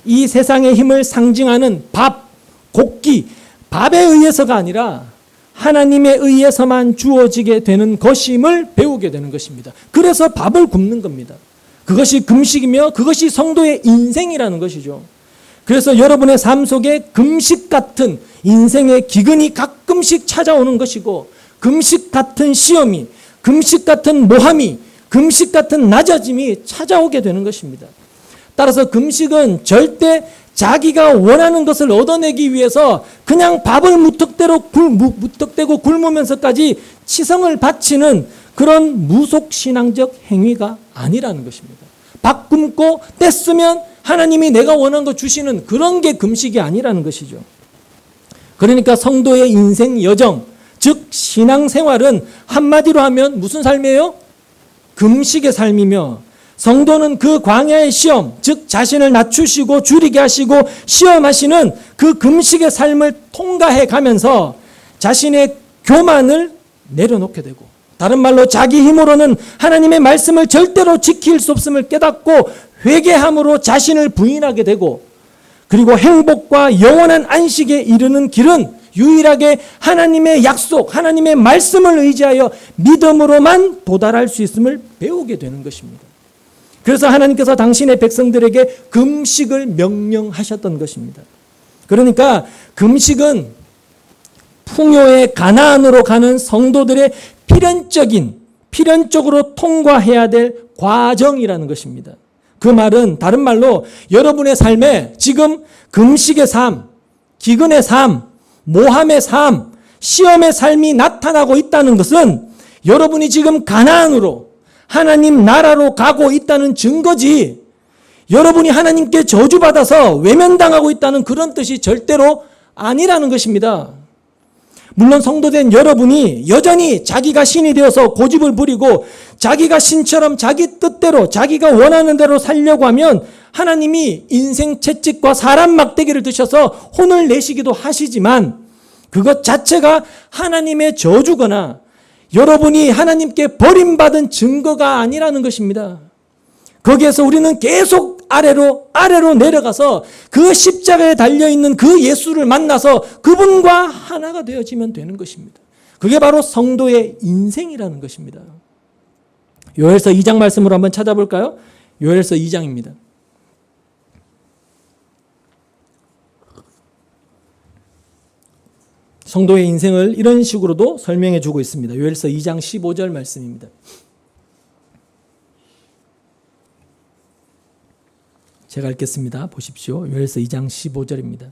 이 세상의 힘을 상징하는 밥, 곡기, 밥에 의해서가 아니라 하나님에 의해서만 주어지게 되는 것임을 배우게 되는 것입니다. 그래서 밥을 굶는 겁니다. 그것이 금식이며 그것이 성도의 인생이라는 것이죠. 그래서 여러분의 삶 속에 금식 같은 인생의 기근이 가끔씩 찾아오는 것이고, 금식 같은 시험이, 금식 같은 모함이, 금식 같은 낮아짐이 찾아오게 되는 것입니다. 따라서 금식은 절대 자기가 원하는 것을 얻어내기 위해서 그냥 밥을 무턱대고 굶으면서까지 치성을 바치는 그런 무속신앙적 행위가 아니라는 것입니다. 밥 굶고 뗐으면 하나님이 내가 원하는 거 주시는 그런 게 금식이 아니라는 것이죠. 그러니까 성도의 인생 여정, 즉 신앙생활은 한마디로 하면 무슨 삶이에요? 금식의 삶이며, 성도는 그 광야의 시험, 즉 자신을 낮추시고 줄이게 하시고 시험하시는 그 금식의 삶을 통과해 가면서 자신의 교만을 내려놓게 되고, 다른 말로 자기 힘으로는 하나님의 말씀을 절대로 지킬 수 없음을 깨닫고 회개함으로 자신을 부인하게 되고, 그리고 행복과 영원한 안식에 이르는 길은 유일하게 하나님의 약속, 하나님의 말씀을 의지하여 믿음으로만 도달할 수 있음을 배우게 되는 것입니다. 그래서 하나님께서 당신의 백성들에게 금식을 명령하셨던 것입니다. 그러니까 금식은 풍요의 가나안으로 가는 성도들의 필연적으로 통과해야 될 과정이라는 것입니다. 그 말은 다른 말로 여러분의 삶에 지금 금식의 삶, 기근의 삶, 모함의 삶, 시험의 삶이 나타나고 있다는 것은 여러분이 지금 가나안으로, 하나님 나라로 가고 있다는 증거지, 여러분이 하나님께 저주받아서 외면당하고 있다는 그런 뜻이 절대로 아니라는 것입니다. 물론 성도된 여러분이 여전히 자기가 신이 되어서 고집을 부리고 자기가 신처럼 자기 뜻대로 자기가 원하는 대로 살려고 하면 하나님이 인생 채찍과 사람 막대기를 드셔서 혼을 내시기도 하시지만, 그것 자체가 하나님의 저주거나 여러분이 하나님께 버림받은 증거가 아니라는 것입니다. 거기에서 우리는 계속 아래로 내려가서 그 십자가에 달려있는 그 예수를 만나서 그분과 하나가 되어지면 되는 것입니다. 그게 바로 성도의 인생이라는 것입니다. 요엘서 2장 말씀으로 한번 찾아볼까요? 요엘서 2장입니다. 성도의 인생을 이런 식으로도 설명해 주고 있습니다. 요엘서 2장 15절 말씀입니다. 제가 읽겠습니다. 보십시오. 요엘서 2장 15절입니다.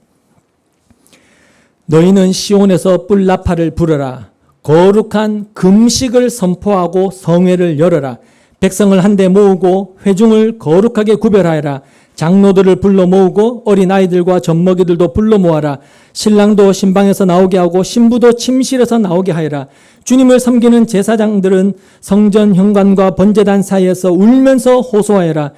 너희는 시온에서 뿔나팔을 불어라. 거룩한 금식을 선포하고 성회를 열어라. 백성을 한데 모으고 회중을 거룩하게 구별하여라. 장로들을 불러 모으고 어린아이들과 젖먹이들도 불러 모아라. 신랑도 신방에서 나오게 하고 신부도 침실에서 나오게 하여라. 주님을 섬기는 제사장들은 성전 현관과 번제단 사이에서 울면서 호소하여라.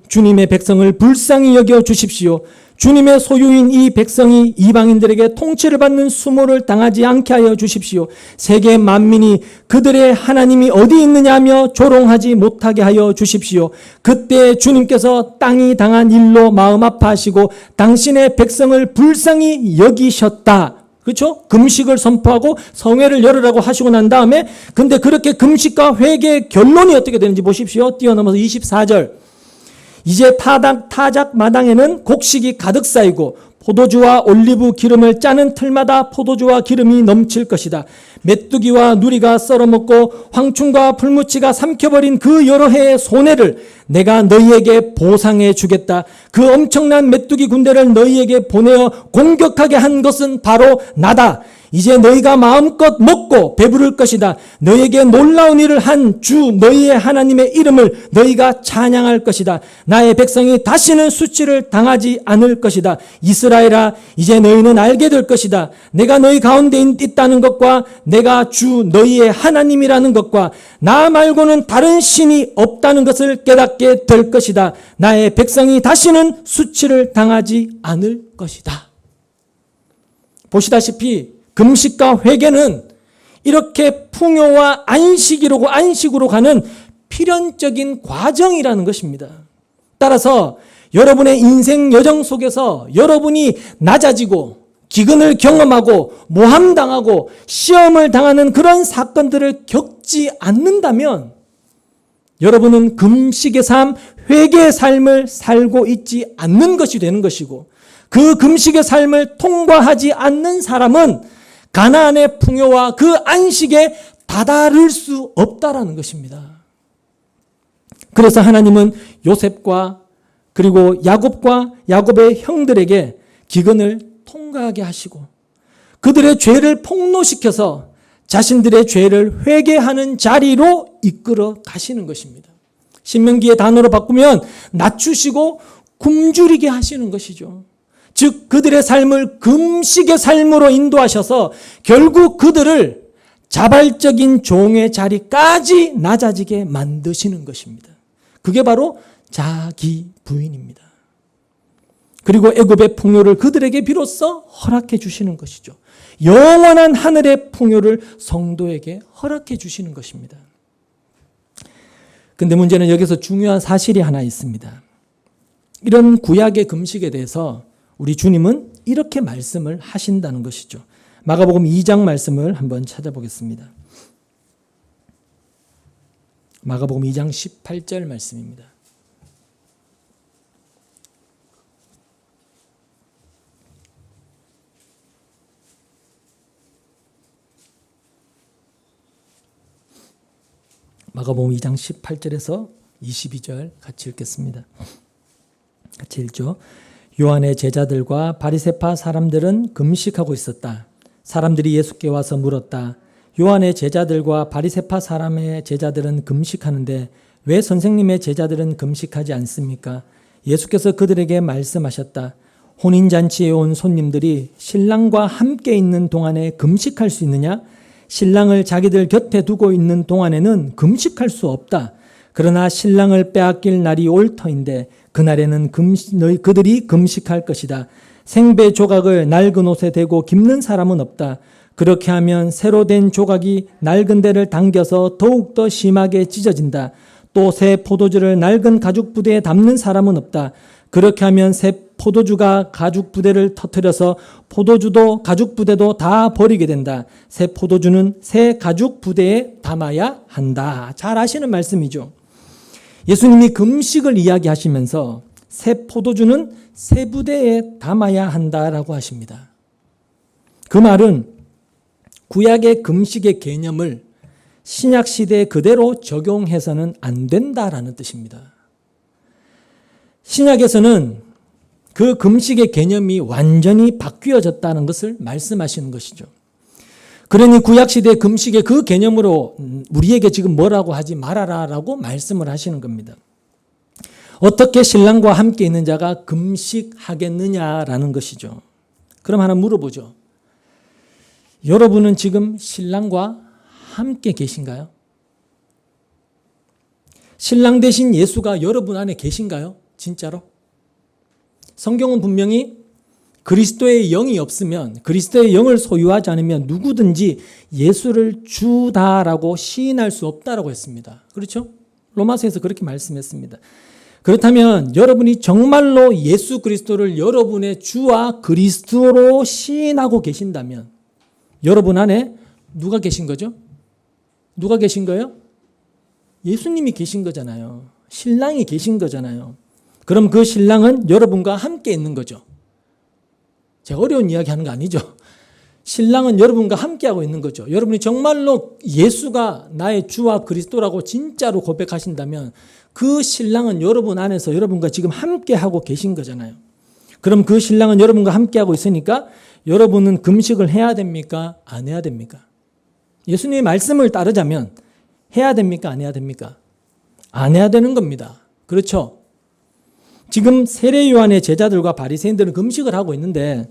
주님의 백성을 불쌍히 여겨 주십시오. 주님의 소유인 이 백성이 이방인들에게 통치를 받는 수모를 당하지 않게 하여 주십시오. 세계 만민이 그들의 하나님이 어디 있느냐 하며 조롱하지 못하게 하여 주십시오. 그때 주님께서 땅이 당한 일로 마음 아파하시고 당신의 백성을 불쌍히 여기셨다. 그렇죠? 금식을 선포하고 성회를 열으라고 하시고 난 다음에, 근데 그렇게 금식과 회개의 결론이 어떻게 되는지 보십시오. 뛰어넘어서 24절. 이제 타작 마당에는 곡식이 가득 쌓이고 포도주와 올리브 기름을 짜는 틀마다 포도주와 기름이 넘칠 것이다. 메뚜기와 누리가 썰어먹고 황충과 풀무치가 삼켜버린 그 여러 해의 손해를 내가 너희에게 보상해 주겠다. 그 엄청난 메뚜기 군대를 너희에게 보내어 공격하게 한 것은 바로 나다. 이제 너희가 마음껏 먹고 배부를 것이다. 너희에게 놀라운 일을 한 주 너희의 하나님의 이름을 너희가 찬양할 것이다. 나의 백성이 다시는 수치를 당하지 않을 것이다. 이스라엘아, 이제 너희는 알게 될 것이다. 내가 너희 가운데 있다는 것과 내가 주 너희의 하나님이라는 것과 나 말고는 다른 신이 없다는 것을 깨닫게 될 것이다. 나의 백성이 다시는 수치를 당하지 않을 것이다. 보시다시피 금식과 회개는 이렇게 풍요와 안식으로 가는 필연적인 과정이라는 것입니다. 따라서 여러분의 인생 여정 속에서 여러분이 낮아지고 기근을 경험하고 모함당하고 시험을 당하는 그런 사건들을 겪지 않는다면 여러분은 금식의 삶, 회개의 삶을 살고 있지 않는 것이 되는 것이고, 그 금식의 삶을 통과하지 않는 사람은 가나안의 풍요와 그 안식에 다다를 수 없다라는 것입니다. 그래서 하나님은 요셉과 그리고 야곱과 야곱의 형들에게 기근을 통과하게 하시고 그들의 죄를 폭로시켜서 자신들의 죄를 회개하는 자리로 이끌어 가시는 것입니다. 신명기의 단어로 바꾸면 낮추시고 굶주리게 하시는 것이죠. 즉 그들의 삶을 금식의 삶으로 인도하셔서 결국 그들을 자발적인 종의 자리까지 낮아지게 만드시는 것입니다. 그게 바로 자기 부인입니다. 그리고 애굽의 풍요를 그들에게 비로소 허락해 주시는 것이죠. 영원한 하늘의 풍요를 성도에게 허락해 주시는 것입니다. 근데 문제는 여기서 중요한 사실이 하나 있습니다. 이런 구약의 금식에 대해서 우리 주님은 이렇게 말씀을 하신다는 것이죠. 마가복음 2장 말씀을 한번 찾아보겠습니다. 마가복음 2장 18절 말씀입니다. 마가복음 2장 18절에서 22절 같이 읽겠습니다. 같이 읽죠. 요한의 제자들과 바리새파 사람들은 금식하고 있었다. 사람들이 예수께 와서 물었다. 요한의 제자들과 바리새파 사람의 제자들은 금식하는데 왜 선생님의 제자들은 금식하지 않습니까? 예수께서 그들에게 말씀하셨다. 혼인잔치에 온 손님들이 신랑과 함께 있는 동안에 금식할 수 있느냐? 신랑을 자기들 곁에 두고 있는 동안에는 금식할 수 없다. 그러나 신랑을 빼앗길 날이 올 터인데 그날에는 그들이 금식할 것이다. 생배 조각을 낡은 옷에 대고 깁는 사람은 없다. 그렇게 하면 새로 된 조각이 낡은 데를 당겨서 더욱더 심하게 찢어진다. 또 새 포도주를 낡은 가죽 부대에 담는 사람은 없다. 그렇게 하면 새 포도주가 가죽 부대를 터뜨려서 포도주도 가죽 부대도 다 버리게 된다. 새 포도주는 새 가죽 부대에 담아야 한다. 잘 아시는 말씀이죠. 예수님이 금식을 이야기하시면서 새 포도주는 새 부대에 담아야 한다라고 하십니다. 그 말은 구약의 금식의 개념을 신약 시대에 그대로 적용해서는 안 된다라는 뜻입니다. 신약에서는 그 금식의 개념이 완전히 바뀌어졌다는 것을 말씀하시는 것이죠. 그러니 구약시대 금식의 그 개념으로 우리에게 지금 뭐라고 하지 말아라라고 말씀을 하시는 겁니다. 어떻게 신랑과 함께 있는 자가 금식하겠느냐라는 것이죠. 그럼 하나 물어보죠. 여러분은 지금 신랑과 함께 계신가요? 신랑 대신 예수가 여러분 안에 계신가요? 진짜로? 성경은 분명히 그리스도의 영이 없으면, 그리스도의 영을 소유하지 않으면 누구든지 예수를 주다라고 시인할 수 없다라고 했습니다. 그렇죠? 로마서에서 그렇게 말씀했습니다. 그렇다면 여러분이 정말로 예수 그리스도를 여러분의 주와 그리스도로 시인하고 계신다면 여러분 안에 누가 계신 거죠? 누가 계신 거예요? 예수님이 계신 거잖아요. 신랑이 계신 거잖아요. 그럼 그 신랑은 여러분과 함께 있는 거죠. 제가 어려운 이야기 하는 거 아니죠. 신랑은 여러분과 함께하고 있는 거죠. 여러분이 정말로 예수가 나의 주와 그리스도라고 진짜로 고백하신다면 그 신랑은 여러분 안에서 여러분과 지금 함께하고 계신 거잖아요. 그럼 그 신랑은 여러분과 함께하고 있으니까 여러분은 금식을 해야 됩니까? 안 해야 됩니까? 예수님의 말씀을 따르자면 해야 됩니까? 안 해야 됩니까? 안 해야 되는 겁니다. 그렇죠? 지금 세례 요한의 제자들과 바리새인들은 금식을 하고 있는데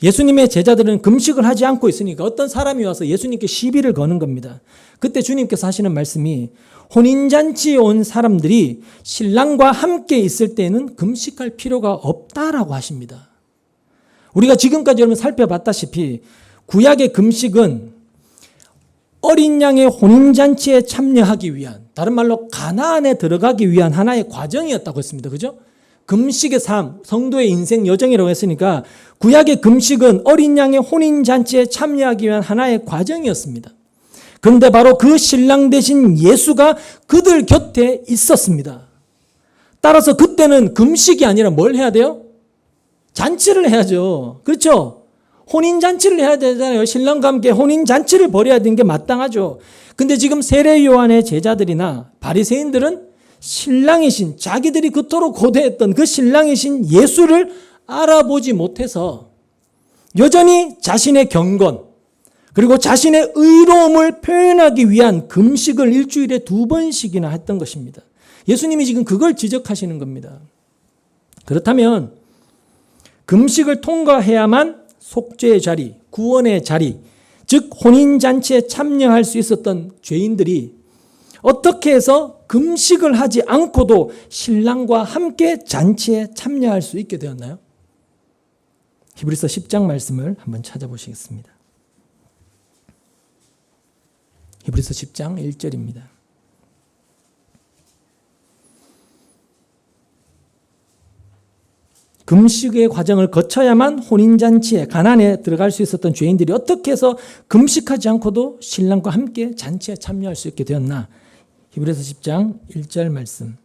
예수님의 제자들은 금식을 하지 않고 있으니까 어떤 사람이 와서 예수님께 시비를 거는 겁니다. 그때 주님께서 하시는 말씀이 혼인잔치에 온 사람들이 신랑과 함께 있을 때는 금식할 필요가 없다라고 하십니다. 우리가 지금까지 여러분 살펴봤다시피 구약의 금식은 어린 양의 혼인잔치에 참여하기 위한, 다른 말로 가나안에 들어가기 위한 하나의 과정이었다고 했습니다. 그죠? 금식의 삶, 성도의 인생 여정이라고 했으니까 구약의 금식은 어린 양의 혼인잔치에 참여하기 위한 하나의 과정이었습니다. 그런데 바로 그 신랑 되신 예수가 그들 곁에 있었습니다. 따라서 그때는 금식이 아니라 뭘 해야 돼요? 잔치를 해야죠. 그렇죠? 혼인잔치를 해야 되잖아요. 신랑과 함께 혼인잔치를 벌여야 되는 게 마땅하죠. 근데 지금 세례 요한의 제자들이나 바리새인들은 신랑이신, 자기들이 그토록 고대했던 그 신랑이신 예수를 알아보지 못해서 여전히 자신의 경건 그리고 자신의 의로움을 표현하기 위한 금식을 일주일에 2번씩이나 했던 것입니다. 예수님이 지금 그걸 지적하시는 겁니다. 그렇다면 금식을 통과해야만 속죄의 자리, 구원의 자리, 즉 혼인잔치에 참여할 수 있었던 죄인들이 어떻게 해서 금식을 하지 않고도 신랑과 함께 잔치에 참여할 수 있게 되었나요? 히브리서 10장 말씀을 한번 찾아보시겠습니다. 히브리서 10장 1절입니다. 금식의 과정을 거쳐야만 혼인잔치에 가나안에 들어갈 수 있었던 죄인들이 어떻게 해서 금식하지 않고도 신랑과 함께 잔치에 참여할 수 있게 되었나? 히브리서 10장 1절 말씀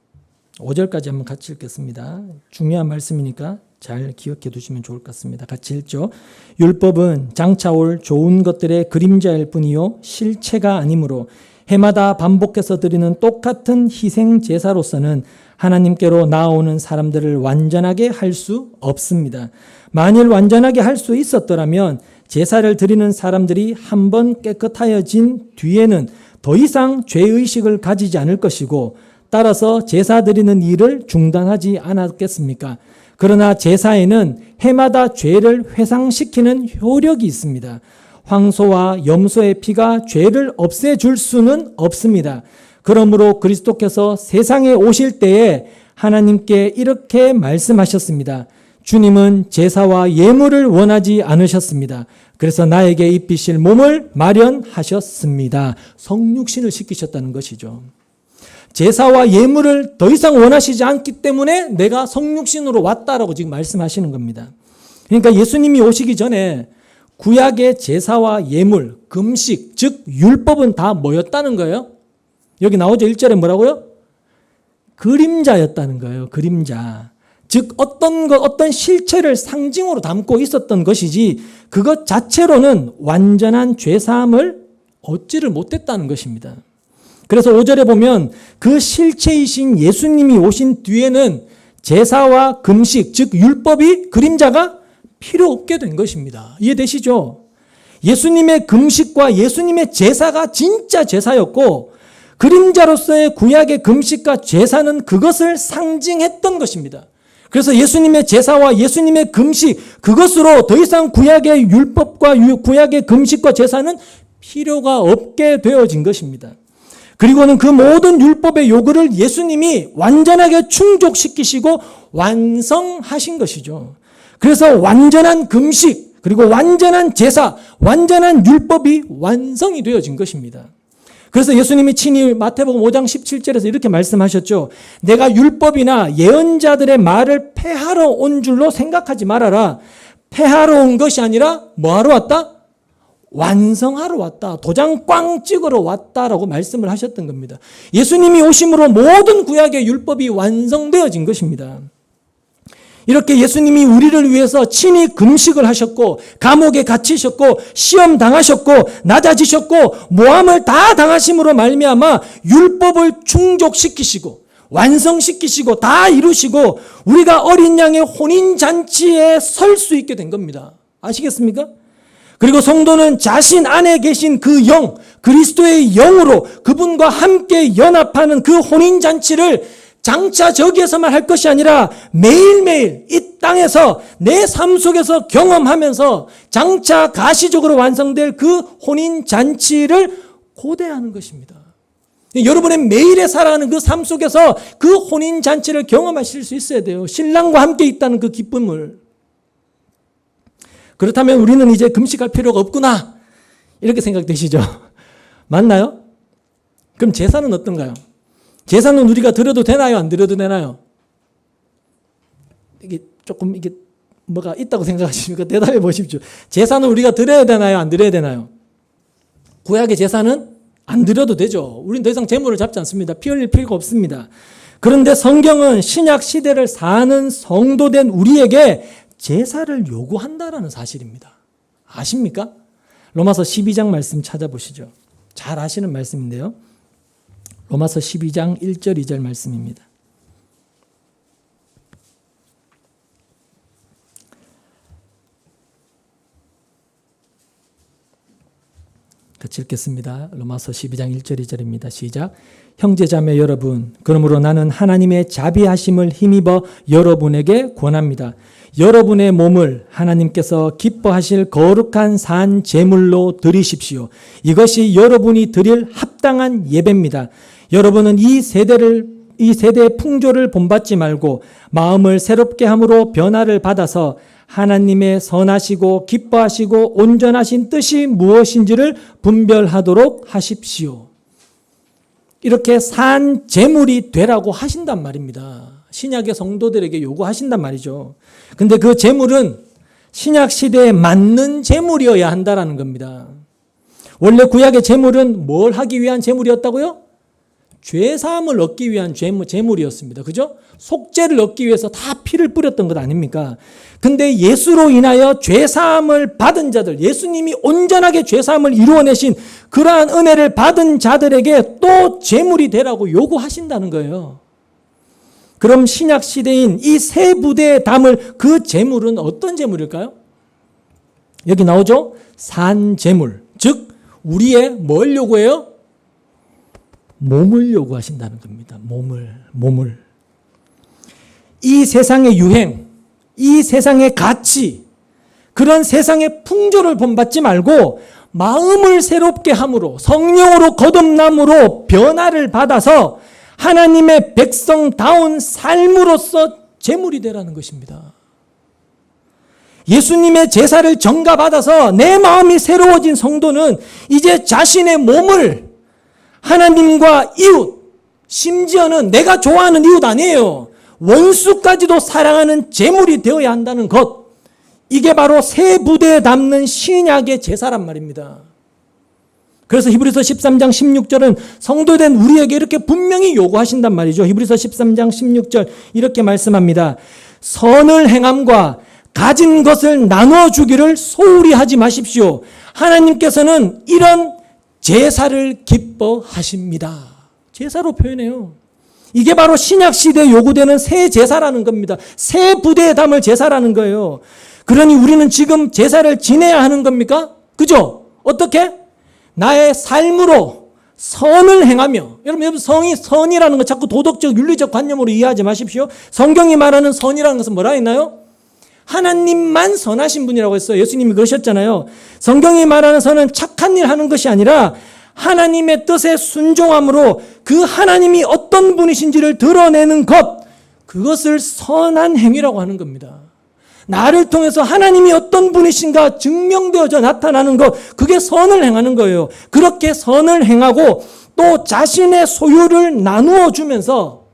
5절까지 한번 같이 읽겠습니다. 중요한 말씀이니까 잘 기억해 두시면 좋을 것 같습니다. 같이 읽죠. 율법은 장차 올 좋은 것들의 그림자일 뿐이요 실체가 아니므로 해마다 반복해서 드리는 똑같은 희생 제사로서는 하나님께로 나아오는 사람들을 완전하게 할 수 없습니다. 만일 완전하게 할 수 있었더라면 제사를 드리는 사람들이 한번 깨끗하여진 뒤에는 더 이상 죄의식을 가지지 않을 것이고 따라서 제사 드리는 일을 중단하지 않았겠습니까? 그러나 제사에는 해마다 죄를 회상시키는 효력이 있습니다. 황소와 염소의 피가 죄를 없애줄 수는 없습니다. 그러므로 그리스도께서 세상에 오실 때에 하나님께 이렇게 말씀하셨습니다. 주님은 제사와 예물을 원하지 않으셨습니다. 그래서 나에게 입히실 몸을 마련하셨습니다. 성육신을 시키셨다는 것이죠. 제사와 예물을 더 이상 원하시지 않기 때문에 내가 성육신으로 왔다라고 지금 말씀하시는 겁니다. 그러니까 예수님이 오시기 전에 구약의 제사와 예물, 금식, 즉 율법은 다 뭐였다는 거예요? 여기 나오죠. 1절에 뭐라고요? 그림자였다는 거예요. 그림자. 즉 어떤 실체를 상징으로 담고 있었던 것이지 그것 자체로는 완전한 죄사함을 얻지를 못했다는 것입니다. 그래서 5절에 보면 그 실체이신 예수님이 오신 뒤에는 제사와 금식, 즉 율법이 그림자가 필요 없게 된 것입니다. 이해되시죠? 예수님의 금식과 예수님의 제사가 진짜 제사였고 그림자로서의 구약의 금식과 제사는 그것을 상징했던 것입니다. 그래서 예수님의 제사와 예수님의 금식, 그것으로 더 이상 구약의 율법과 구약의 금식과 제사는 필요가 없게 되어진 것입니다. 그리고는 그 모든 율법의 요구를 예수님이 완전하게 충족시키시고 완성하신 것이죠. 그래서 완전한 금식, 그리고 완전한 제사, 완전한 율법이 완성이 되어진 것입니다. 그래서 예수님이 친히 마태복음 5장 17절에서 이렇게 말씀하셨죠. 내가 율법이나 예언자들의 말을 폐하러 온 줄로 생각하지 말아라. 폐하러 온 것이 아니라 뭐하러 왔다? 완성하러 왔다. 도장 꽝 찍으러 왔다라고 말씀을 하셨던 겁니다. 예수님이 오심으로 모든 구약의 율법이 완성되어진 것입니다. 이렇게 예수님이 우리를 위해서 친히 금식을 하셨고 감옥에 갇히셨고 시험 당하셨고 낮아지셨고 모함을 다 당하심으로 말미암아 율법을 충족시키시고 완성시키시고 다 이루시고 우리가 어린 양의 혼인잔치에 설 수 있게 된 겁니다. 아시겠습니까? 그리고 성도는 자신 안에 계신 그 영, 그리스도의 영으로 그분과 함께 연합하는 그 혼인잔치를 장차 저기에서만 할 것이 아니라 매일매일 이 땅에서 내 삶 속에서 경험하면서 장차 가시적으로 완성될 그 혼인잔치를 고대하는 것입니다. 여러분의 매일에 살아가는 그 삶 속에서 그 혼인잔치를 경험하실 수 있어야 돼요. 신랑과 함께 있다는 그 기쁨을. 그렇다면 우리는 이제 금식할 필요가 없구나 이렇게 생각되시죠? 맞나요? 그럼 제사는 어떤가요? 제사는 우리가 드려도 되나요? 안 드려도 되나요? 이게 조금 이게 뭐가 있다고 생각하십니까? 대답해 보십시오. 제사는 우리가 드려야 되나요? 안 드려야 되나요? 구약의 제사는 안 드려도 되죠. 우리는 더 이상 제물을 잡지 않습니다. 피 흘릴 필요가 없습니다. 그런데 성경은 신약 시대를 사는 성도된 우리에게 제사를 요구한다라는 사실입니다. 아십니까? 로마서 12장 말씀 찾아보시죠. 잘 아시는 말씀인데요. 로마서 12장 1절 2절 말씀입니다. 같이 읽겠습니다. 로마서 12장 1절 2절입니다. 시작. 형제자매 여러분, 그러므로 나는 하나님의 자비하심을 힘입어 여러분에게 권합니다. 여러분의 몸을 하나님께서 기뻐하실 거룩한 산 제물로 드리십시오. 이것이 여러분이 드릴 합당한 예배입니다. 여러분은 이 세대의 풍조를 본받지 말고 마음을 새롭게 함으로 변화를 받아서 하나님의 선하시고 기뻐하시고 온전하신 뜻이 무엇인지를 분별하도록 하십시오. 이렇게 산 제물이 되라고 하신단 말입니다. 신약의 성도들에게 요구하신단 말이죠. 근데 그 제물은 신약 시대에 맞는 제물이어야 한다라는 겁니다. 원래 구약의 제물은 뭘 하기 위한 제물이었다고요? 죄사함을 얻기 위한 제물이었습니다. 그죠? 속죄를 얻기 위해서 다 피를 뿌렸던 것 아닙니까? 근데 예수로 인하여 죄사함을 받은 자들, 예수님이 온전하게 죄사함을 이루어내신 그러한 은혜를 받은 자들에게 또 제물이 되라고 요구하신다는 거예요. 그럼 신약 시대인 이 세 부대에 담을 그 제물은 어떤 제물일까요? 여기 나오죠? 산 제물. 즉 우리의 뭘 요구해요? 몸을 요구하신다는 겁니다. 몸을. 이 세상의 유행, 이 세상의 가치, 그런 세상의 풍조를 본받지 말고 마음을 새롭게 함으로 성령으로 거듭남으로 변화를 받아서 하나님의 백성다운 삶으로서 제물이 되라는 것입니다. 예수님의 제사를 전가받아서 내 마음이 새로워진 성도는 이제 자신의 몸을 하나님과 이웃, 심지어는 내가 좋아하는 이웃 아니에요. 원수까지도 사랑하는 제물이 되어야 한다는 것. 이게 바로 새 부대에 담는 신약의 제사란 말입니다. 그래서 히브리서 13장 16절은 성도된 우리에게 이렇게 분명히 요구하신단 말이죠. 히브리서 13장 16절 이렇게 말씀합니다. 선을 행함과 가진 것을 나누어 주기를 소홀히 하지 마십시오. 하나님께서는 이런 제사를 기뻐하십니다. 제사로 표현해요. 이게 바로 신약 시대에 요구되는 새 제사라는 겁니다. 새 부대에 담을 제사라는 거예요. 그러니 우리는 지금 제사를 지내야 하는 겁니까? 그죠? 어떻게? 나의 삶으로 선을 행하며, 여러분 선이라는 거 자꾸 도덕적 윤리적 관념으로 이해하지 마십시오. 성경이 말하는 선이라는 것은 뭐라 했나요? 하나님만 선하신 분이라고 했어요. 예수님이 그러셨잖아요. 성경이 말하는 선은 착한 일 하는 것이 아니라 하나님의 뜻에 순종함으로 그 하나님이 어떤 분이신지를 드러내는 것, 그것을 선한 행위라고 하는 겁니다. 나를 통해서 하나님이 어떤 분이신가 증명되어져 나타나는 것, 그게 선을 행하는 거예요. 그렇게 선을 행하고 또 자신의 소유를 나누어 주면서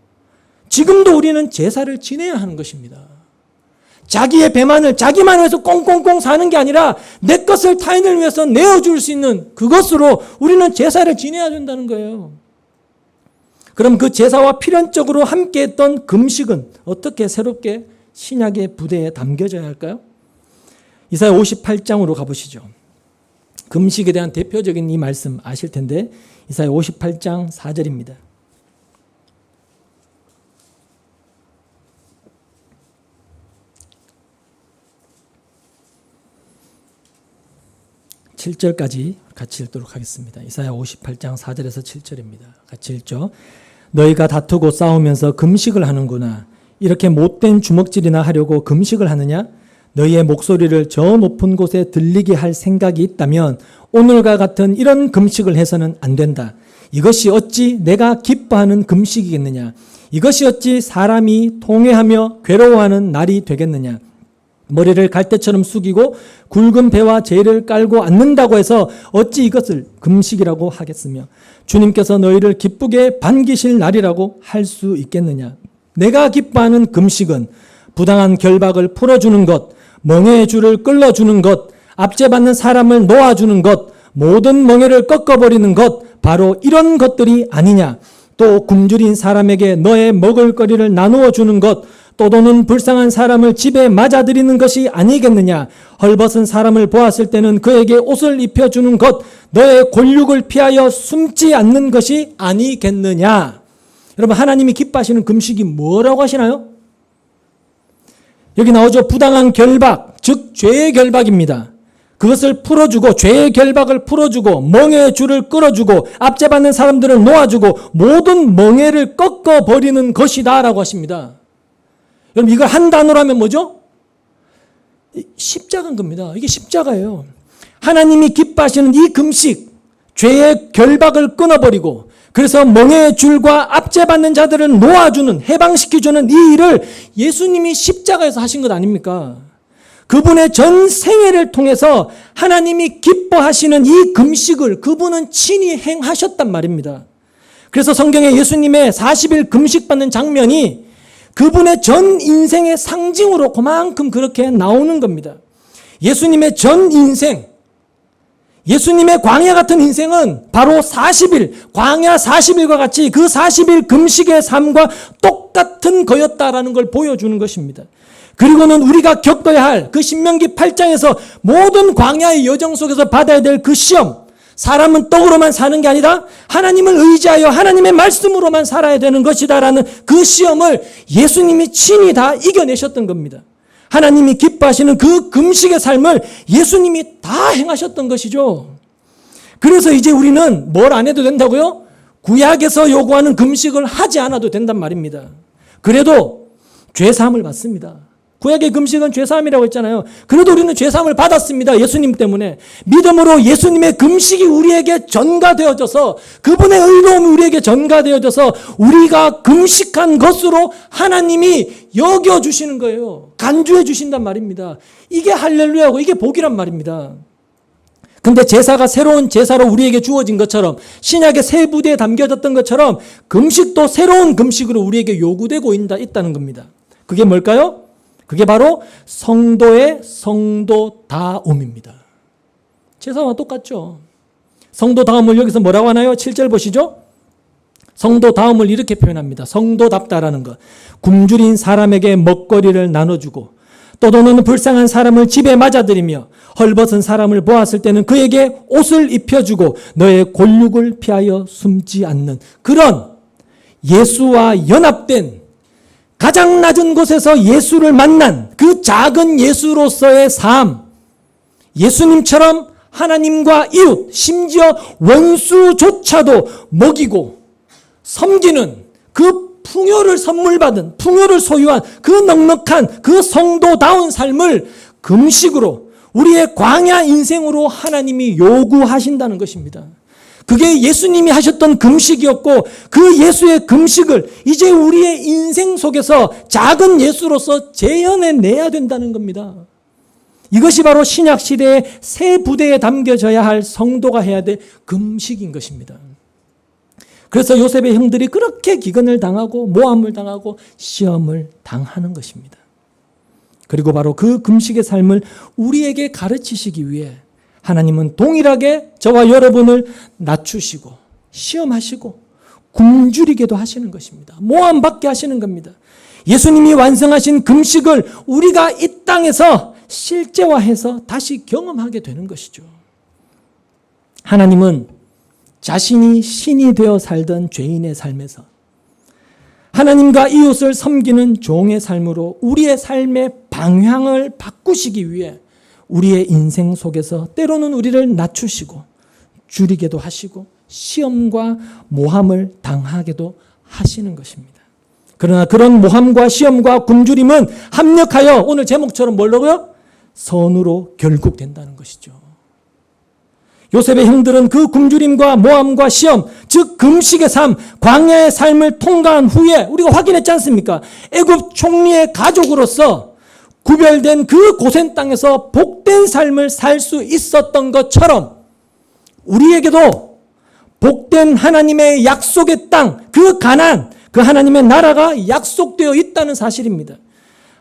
지금도 우리는 제사를 지내야 하는 것입니다. 자기의 배만을 자기만 위해서 꽁꽁꽁 사는 게 아니라 내 것을 타인을 위해서 내어줄 수 있는 그것으로 우리는 제사를 지내야 된다는 거예요. 그럼 그 제사와 필연적으로 함께했던 금식은 어떻게 새롭게 신약의 부대에 담겨져야 할까요? 이사야 58장으로 가보시죠. 금식에 대한 대표적인 이 말씀 아실 텐데 이사야 58장 4절입니다. 7절까지 같이 읽도록 하겠습니다. 이사야 58장 4절에서 7절입니다. 같이 읽죠. 너희가 다투고 싸우면서 금식을 하는구나. 이렇게 못된 주먹질이나 하려고 금식을 하느냐? 너희의 목소리를 저 높은 곳에 들리게 할 생각이 있다면 오늘과 같은 이런 금식을 해서는 안 된다. 이것이 어찌 내가 기뻐하는 금식이겠느냐? 이것이 어찌 사람이 통회하며 괴로워하는 날이 되겠느냐? 머리를 갈대처럼 숙이고 굵은 배와 재를 깔고 앉는다고 해서 어찌 이것을 금식이라고 하겠으며 주님께서 너희를 기쁘게 반기실 날이라고 할 수 있겠느냐? 내가 기뻐하는 금식은 부당한 결박을 풀어주는 것, 멍에의 줄을 끌어주는 것, 압제받는 사람을 놓아주는 것, 모든 멍에를 꺾어버리는 것, 바로 이런 것들이 아니냐? 또 굶주린 사람에게 너의 먹을거리를 나누어 주는 것, 또도는 불쌍한 사람을 집에 맞아들이는 것이 아니겠느냐? 헐벗은 사람을 보았을 때는 그에게 옷을 입혀주는 것, 너의 골육을 피하여 숨지 않는 것이 아니겠느냐? 여러분, 하나님이 기뻐하시는 금식이 뭐라고 하시나요? 여기 나오죠. 부당한 결박, 즉 죄의 결박입니다. 그것을 풀어주고 죄의 결박을 풀어주고 멍에의 줄을 끌어주고 압제받는 사람들을 놓아주고 모든 멍에를 꺾어버리는 것이다 라고 하십니다. 여러분, 이걸 한 단어로 하면 뭐죠? 십자가인 겁니다. 이게 십자가예요. 하나님이 기뻐하시는 이 금식, 죄의 결박을 끊어버리고 그래서 멍에의 줄과 압제받는 자들을 놓아주는, 해방시켜주는 이 일을 예수님이 십자가에서 하신 것 아닙니까? 그분의 전 생애를 통해서 하나님이 기뻐하시는 이 금식을 그분은 친히 행하셨단 말입니다. 그래서 성경에 예수님의 40일 금식받는 장면이 그분의 전 인생의 상징으로 그만큼 그렇게 나오는 겁니다. 예수님의 전 인생, 예수님의 광야 같은 인생은 바로 40일, 광야 40일과 같이 그 40일 금식의 삶과 똑같은 거였다라는 걸 보여주는 것입니다. 그리고는 우리가 겪어야 할 그 신명기 8장에서 모든 광야의 여정 속에서 받아야 될 그 시험, 사람은 떡으로만 사는 게 아니라 하나님을 의지하여 하나님의 말씀으로만 살아야 되는 것이다라는 그 시험을 예수님이 친히 다 이겨내셨던 겁니다. 하나님이 기뻐하시는 그 금식의 삶을 예수님이 다 행하셨던 것이죠. 그래서 이제 우리는 뭘 안 해도 된다고요? 구약에서 요구하는 금식을 하지 않아도 된단 말입니다. 그래도 죄사함을 받습니다. 구약의 금식은 죄사함이라고 했잖아요. 그래도 우리는 죄사함을 받았습니다. 예수님 때문에. 믿음으로 예수님의 금식이 우리에게 전가되어져서 그분의 의로움이 우리에게 전가되어져서 우리가 금식한 것으로 하나님이 여겨주시는 거예요. 간주해 주신단 말입니다. 이게 할렐루야고 이게 복이란 말입니다. 근데 제사가 새로운 제사로 우리에게 주어진 것처럼 신약의 새 부대에 담겨졌던 것처럼 금식도 새로운 금식으로 우리에게 요구되고 있다는 겁니다. 그게 뭘까요? 그게 바로 성도의 성도다움입니다. 제사와 똑같죠. 성도다움을 여기서 뭐라고 하나요? 7절 보시죠. 성도다움을 이렇게 표현합니다. 성도답다라는 것. 굶주린 사람에게 먹거리를 나눠주고 또도는 불쌍한 사람을 집에 맞아들이며 헐벗은 사람을 보았을 때는 그에게 옷을 입혀주고 너의 골육을 피하여 숨지 않는 그런 예수와 연합된 가장 낮은 곳에서 예수를 만난 그 작은 예수로서의 삶, 예수님처럼 하나님과 이웃, 심지어 원수조차도 먹이고 섬기는 그 풍요를 선물 받은, 풍요를 소유한 그 넉넉한 그 성도다운 삶을 금식으로 우리의 광야 인생으로 하나님이 요구하신다는 것입니다. 그게 예수님이 하셨던 금식이었고 그 예수의 금식을 이제 우리의 인생 속에서 작은 예수로서 재현해내야 된다는 겁니다. 이것이 바로 신약시대의 새 부대에 담겨져야 할 성도가 해야 될 금식인 것입니다. 그래서 요셉의 형들이 그렇게 기근을 당하고 모함을 당하고 시험을 당하는 것입니다. 그리고 바로 그 금식의 삶을 우리에게 가르치시기 위해 하나님은 동일하게 저와 여러분을 낮추시고 시험하시고 굶주리게도 하시는 것입니다. 모함받게 하시는 겁니다. 예수님이 완성하신 금식을 우리가 이 땅에서 실제화해서 다시 경험하게 되는 것이죠. 하나님은 자신이 신이 되어 살던 죄인의 삶에서 하나님과 이웃을 섬기는 종의 삶으로 우리의 삶의 방향을 바꾸시기 위해 우리의 인생 속에서 때로는 우리를 낮추시고 줄이게도 하시고 시험과 모함을 당하게도 하시는 것입니다. 그러나 그런 모함과 시험과 굶주림은 합력하여 오늘 제목처럼 뭐라고요? 선으로 결국 된다는 것이죠. 요셉의 형들은 그 굶주림과 모함과 시험, 즉 금식의 삶, 광야의 삶을 통과한 후에 우리가 확인했지 않습니까? 애굽 총리의 가족으로서 구별된 그 고센 땅에서 복된 삶을 살 수 있었던 것처럼 우리에게도 복된 하나님의 약속의 땅, 그 가나안, 그 하나님의 나라가 약속되어 있다는 사실입니다.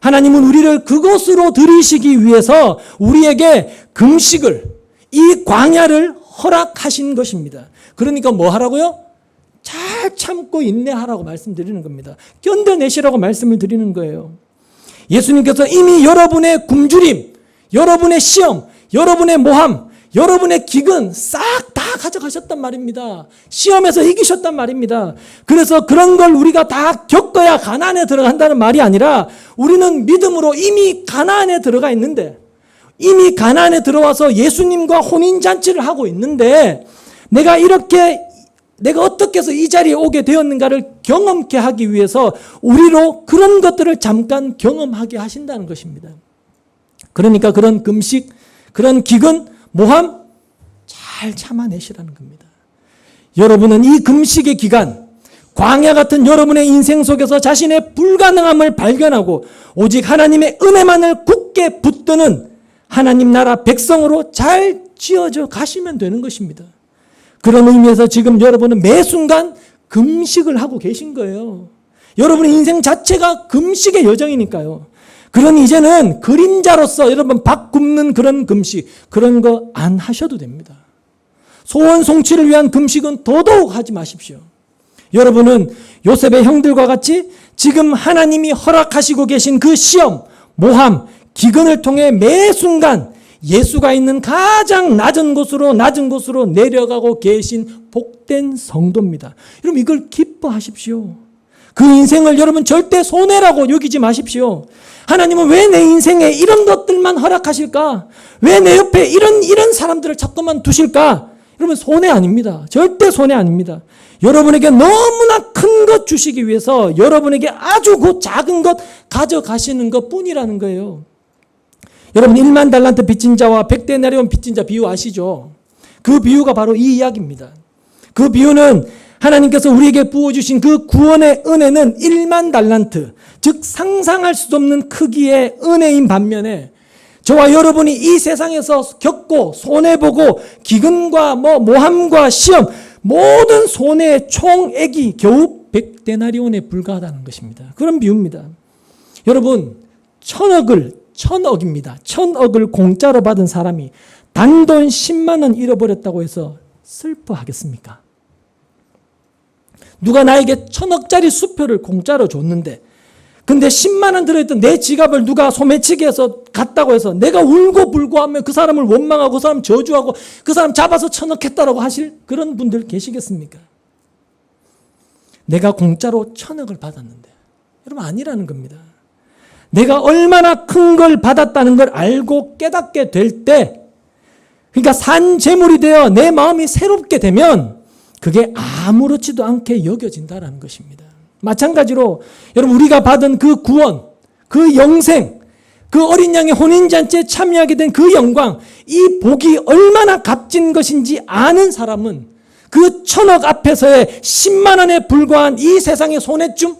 하나님은 우리를 그곳으로 들이시기 위해서 우리에게 금식을, 이 광야를 허락하신 것입니다. 그러니까 뭐 하라고요? 잘 참고 인내하라고 말씀드리는 겁니다. 견뎌내시라고 말씀을 드리는 거예요. 예수님께서 이미 여러분의 굶주림, 여러분의 시험, 여러분의 모함, 여러분의 기근 싹 다 가져가셨단 말입니다. 시험에서 이기셨단 말입니다. 그래서 그런 걸 우리가 다 겪어야 가나안에 들어간다는 말이 아니라 우리는 믿음으로 이미 가나안에 들어가 있는데, 이미 가나안에 들어와서 예수님과 혼인잔치를 하고 있는데 내가 어떻게 해서 이 자리에 오게 되었는가를 경험케 하기 위해서 우리로 그런 것들을 잠깐 경험하게 하신다는 것입니다. 그러니까 그런 금식, 그런 기근, 모함 잘 참아내시라는 겁니다. 여러분은 이 금식의 기간, 광야 같은 여러분의 인생 속에서 자신의 불가능함을 발견하고 오직 하나님의 은혜만을 굳게 붙드는 하나님 나라 백성으로 잘 지어져 가시면 되는 것입니다. 그런 의미에서 지금 여러분은 매 순간 금식을 하고 계신 거예요. 여러분의 인생 자체가 금식의 여정이니까요. 그런 이제는 그림자로서 여러분 밥 굶는 그런 금식, 그런 거 안 하셔도 됩니다. 소원 성취를 위한 금식은 더더욱 하지 마십시오. 여러분은 요셉의 형들과 같이 지금 하나님이 허락하시고 계신 그 시험, 모함, 기근을 통해 매 순간 예수가 있는 가장 낮은 곳으로 내려가고 계신 복된 성도입니다. 여러분 이걸 기뻐하십시오. 그 인생을 여러분 절대 손해라고 여기지 마십시오. 하나님은 왜 내 인생에 이런 것들만 허락하실까? 왜 내 옆에 이런 사람들을 자꾸만 두실까? 여러분 손해 아닙니다. 절대 손해 아닙니다. 여러분에게 너무나 큰 것 주시기 위해서 여러분에게 아주 그 작은 것 가져가시는 것 뿐이라는 거예요. 여러분 1만 달란트 빚진 자와 100데나리온 빚진 자 비유 아시죠? 그 비유가 바로 이 이야기입니다. 그 비유는 하나님께서 우리에게 부어주신 그 구원의 은혜는 1만 달란트, 즉 상상할 수 없는 크기의 은혜인 반면에 저와 여러분이 이 세상에서 겪고 손해보고 기근과 모함과 시험, 모든 손해의 총액이 겨우 100데나리온에 불과하다는 것입니다. 그런 비유입니다. 여러분 천억입니다. 1000억을 공짜로 받은 사람이 단돈 10만 원 잃어버렸다고 해서 슬퍼하겠습니까? 누가 나에게 1000억짜리 수표를 공짜로 줬는데 근데 10만 원 들어있던 내 지갑을 누가 소매치기 해서 갔다고 해서 내가 울고 불고 하면 그 사람을 원망하고 그 사람 저주하고 그 사람 잡아서 1000억 했다라고 하실 그런 분들 계시겠습니까? 내가 공짜로 1000억을 받았는데 여러분 아니라는 겁니다. 내가 얼마나 큰 걸 받았다는 걸 알고 깨닫게 될 때, 그러니까 산 재물이 되어 내 마음이 새롭게 되면 그게 아무렇지도 않게 여겨진다는 것입니다. 마찬가지로 여러분 우리가 받은 그 구원, 그 영생, 그 어린 양의 혼인잔치에 참여하게 된 그 영광, 이 복이 얼마나 값진 것인지 아는 사람은 그 1000억 앞에서의 10만 원에 불과한 이 세상의 손해쯤,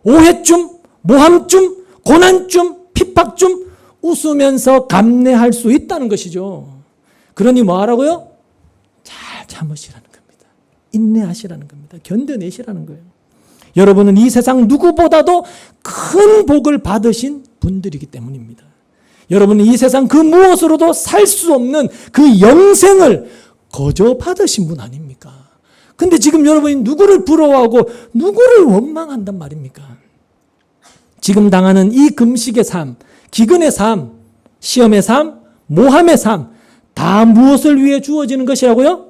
오해쯤, 모함쯤, 고난쯤, 핍박쯤 웃으면서 감내할 수 있다는 것이죠. 그러니 뭐 하라고요? 잘 참으시라는 겁니다. 인내하시라는 겁니다. 견뎌내시라는 거예요. 여러분은 이 세상 누구보다도 큰 복을 받으신 분들이기 때문입니다. 여러분은 이 세상 그 무엇으로도 살 수 없는 그 영생을 거저 받으신 분 아닙니까? 근데 지금 여러분이 누구를 부러워하고 누구를 원망한단 말입니까? 지금 당하는 이 금식의 삶, 기근의 삶, 시험의 삶, 모함의 삶, 다 무엇을 위해 주어지는 것이라고요?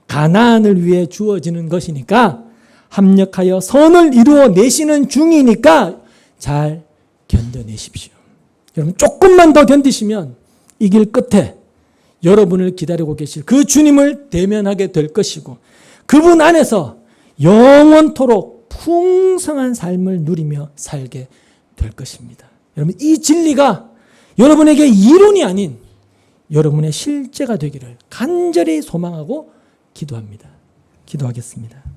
가나안을 위해 주어지는 것이니까 합력하여 선을 이루어 내시는 중이니까 잘 견뎌내십시오. 여러분 조금만 더 견디시면 이 길 끝에 여러분을 기다리고 계실 그 주님을 대면하게 될 것이고 그분 안에서 영원토록 풍성한 삶을 누리며 살게 될 것입니다. 여러분 이 진리가 여러분에게 이론이 아닌 여러분의 실제가 되기를 간절히 소망하고 기도합니다. 기도하겠습니다.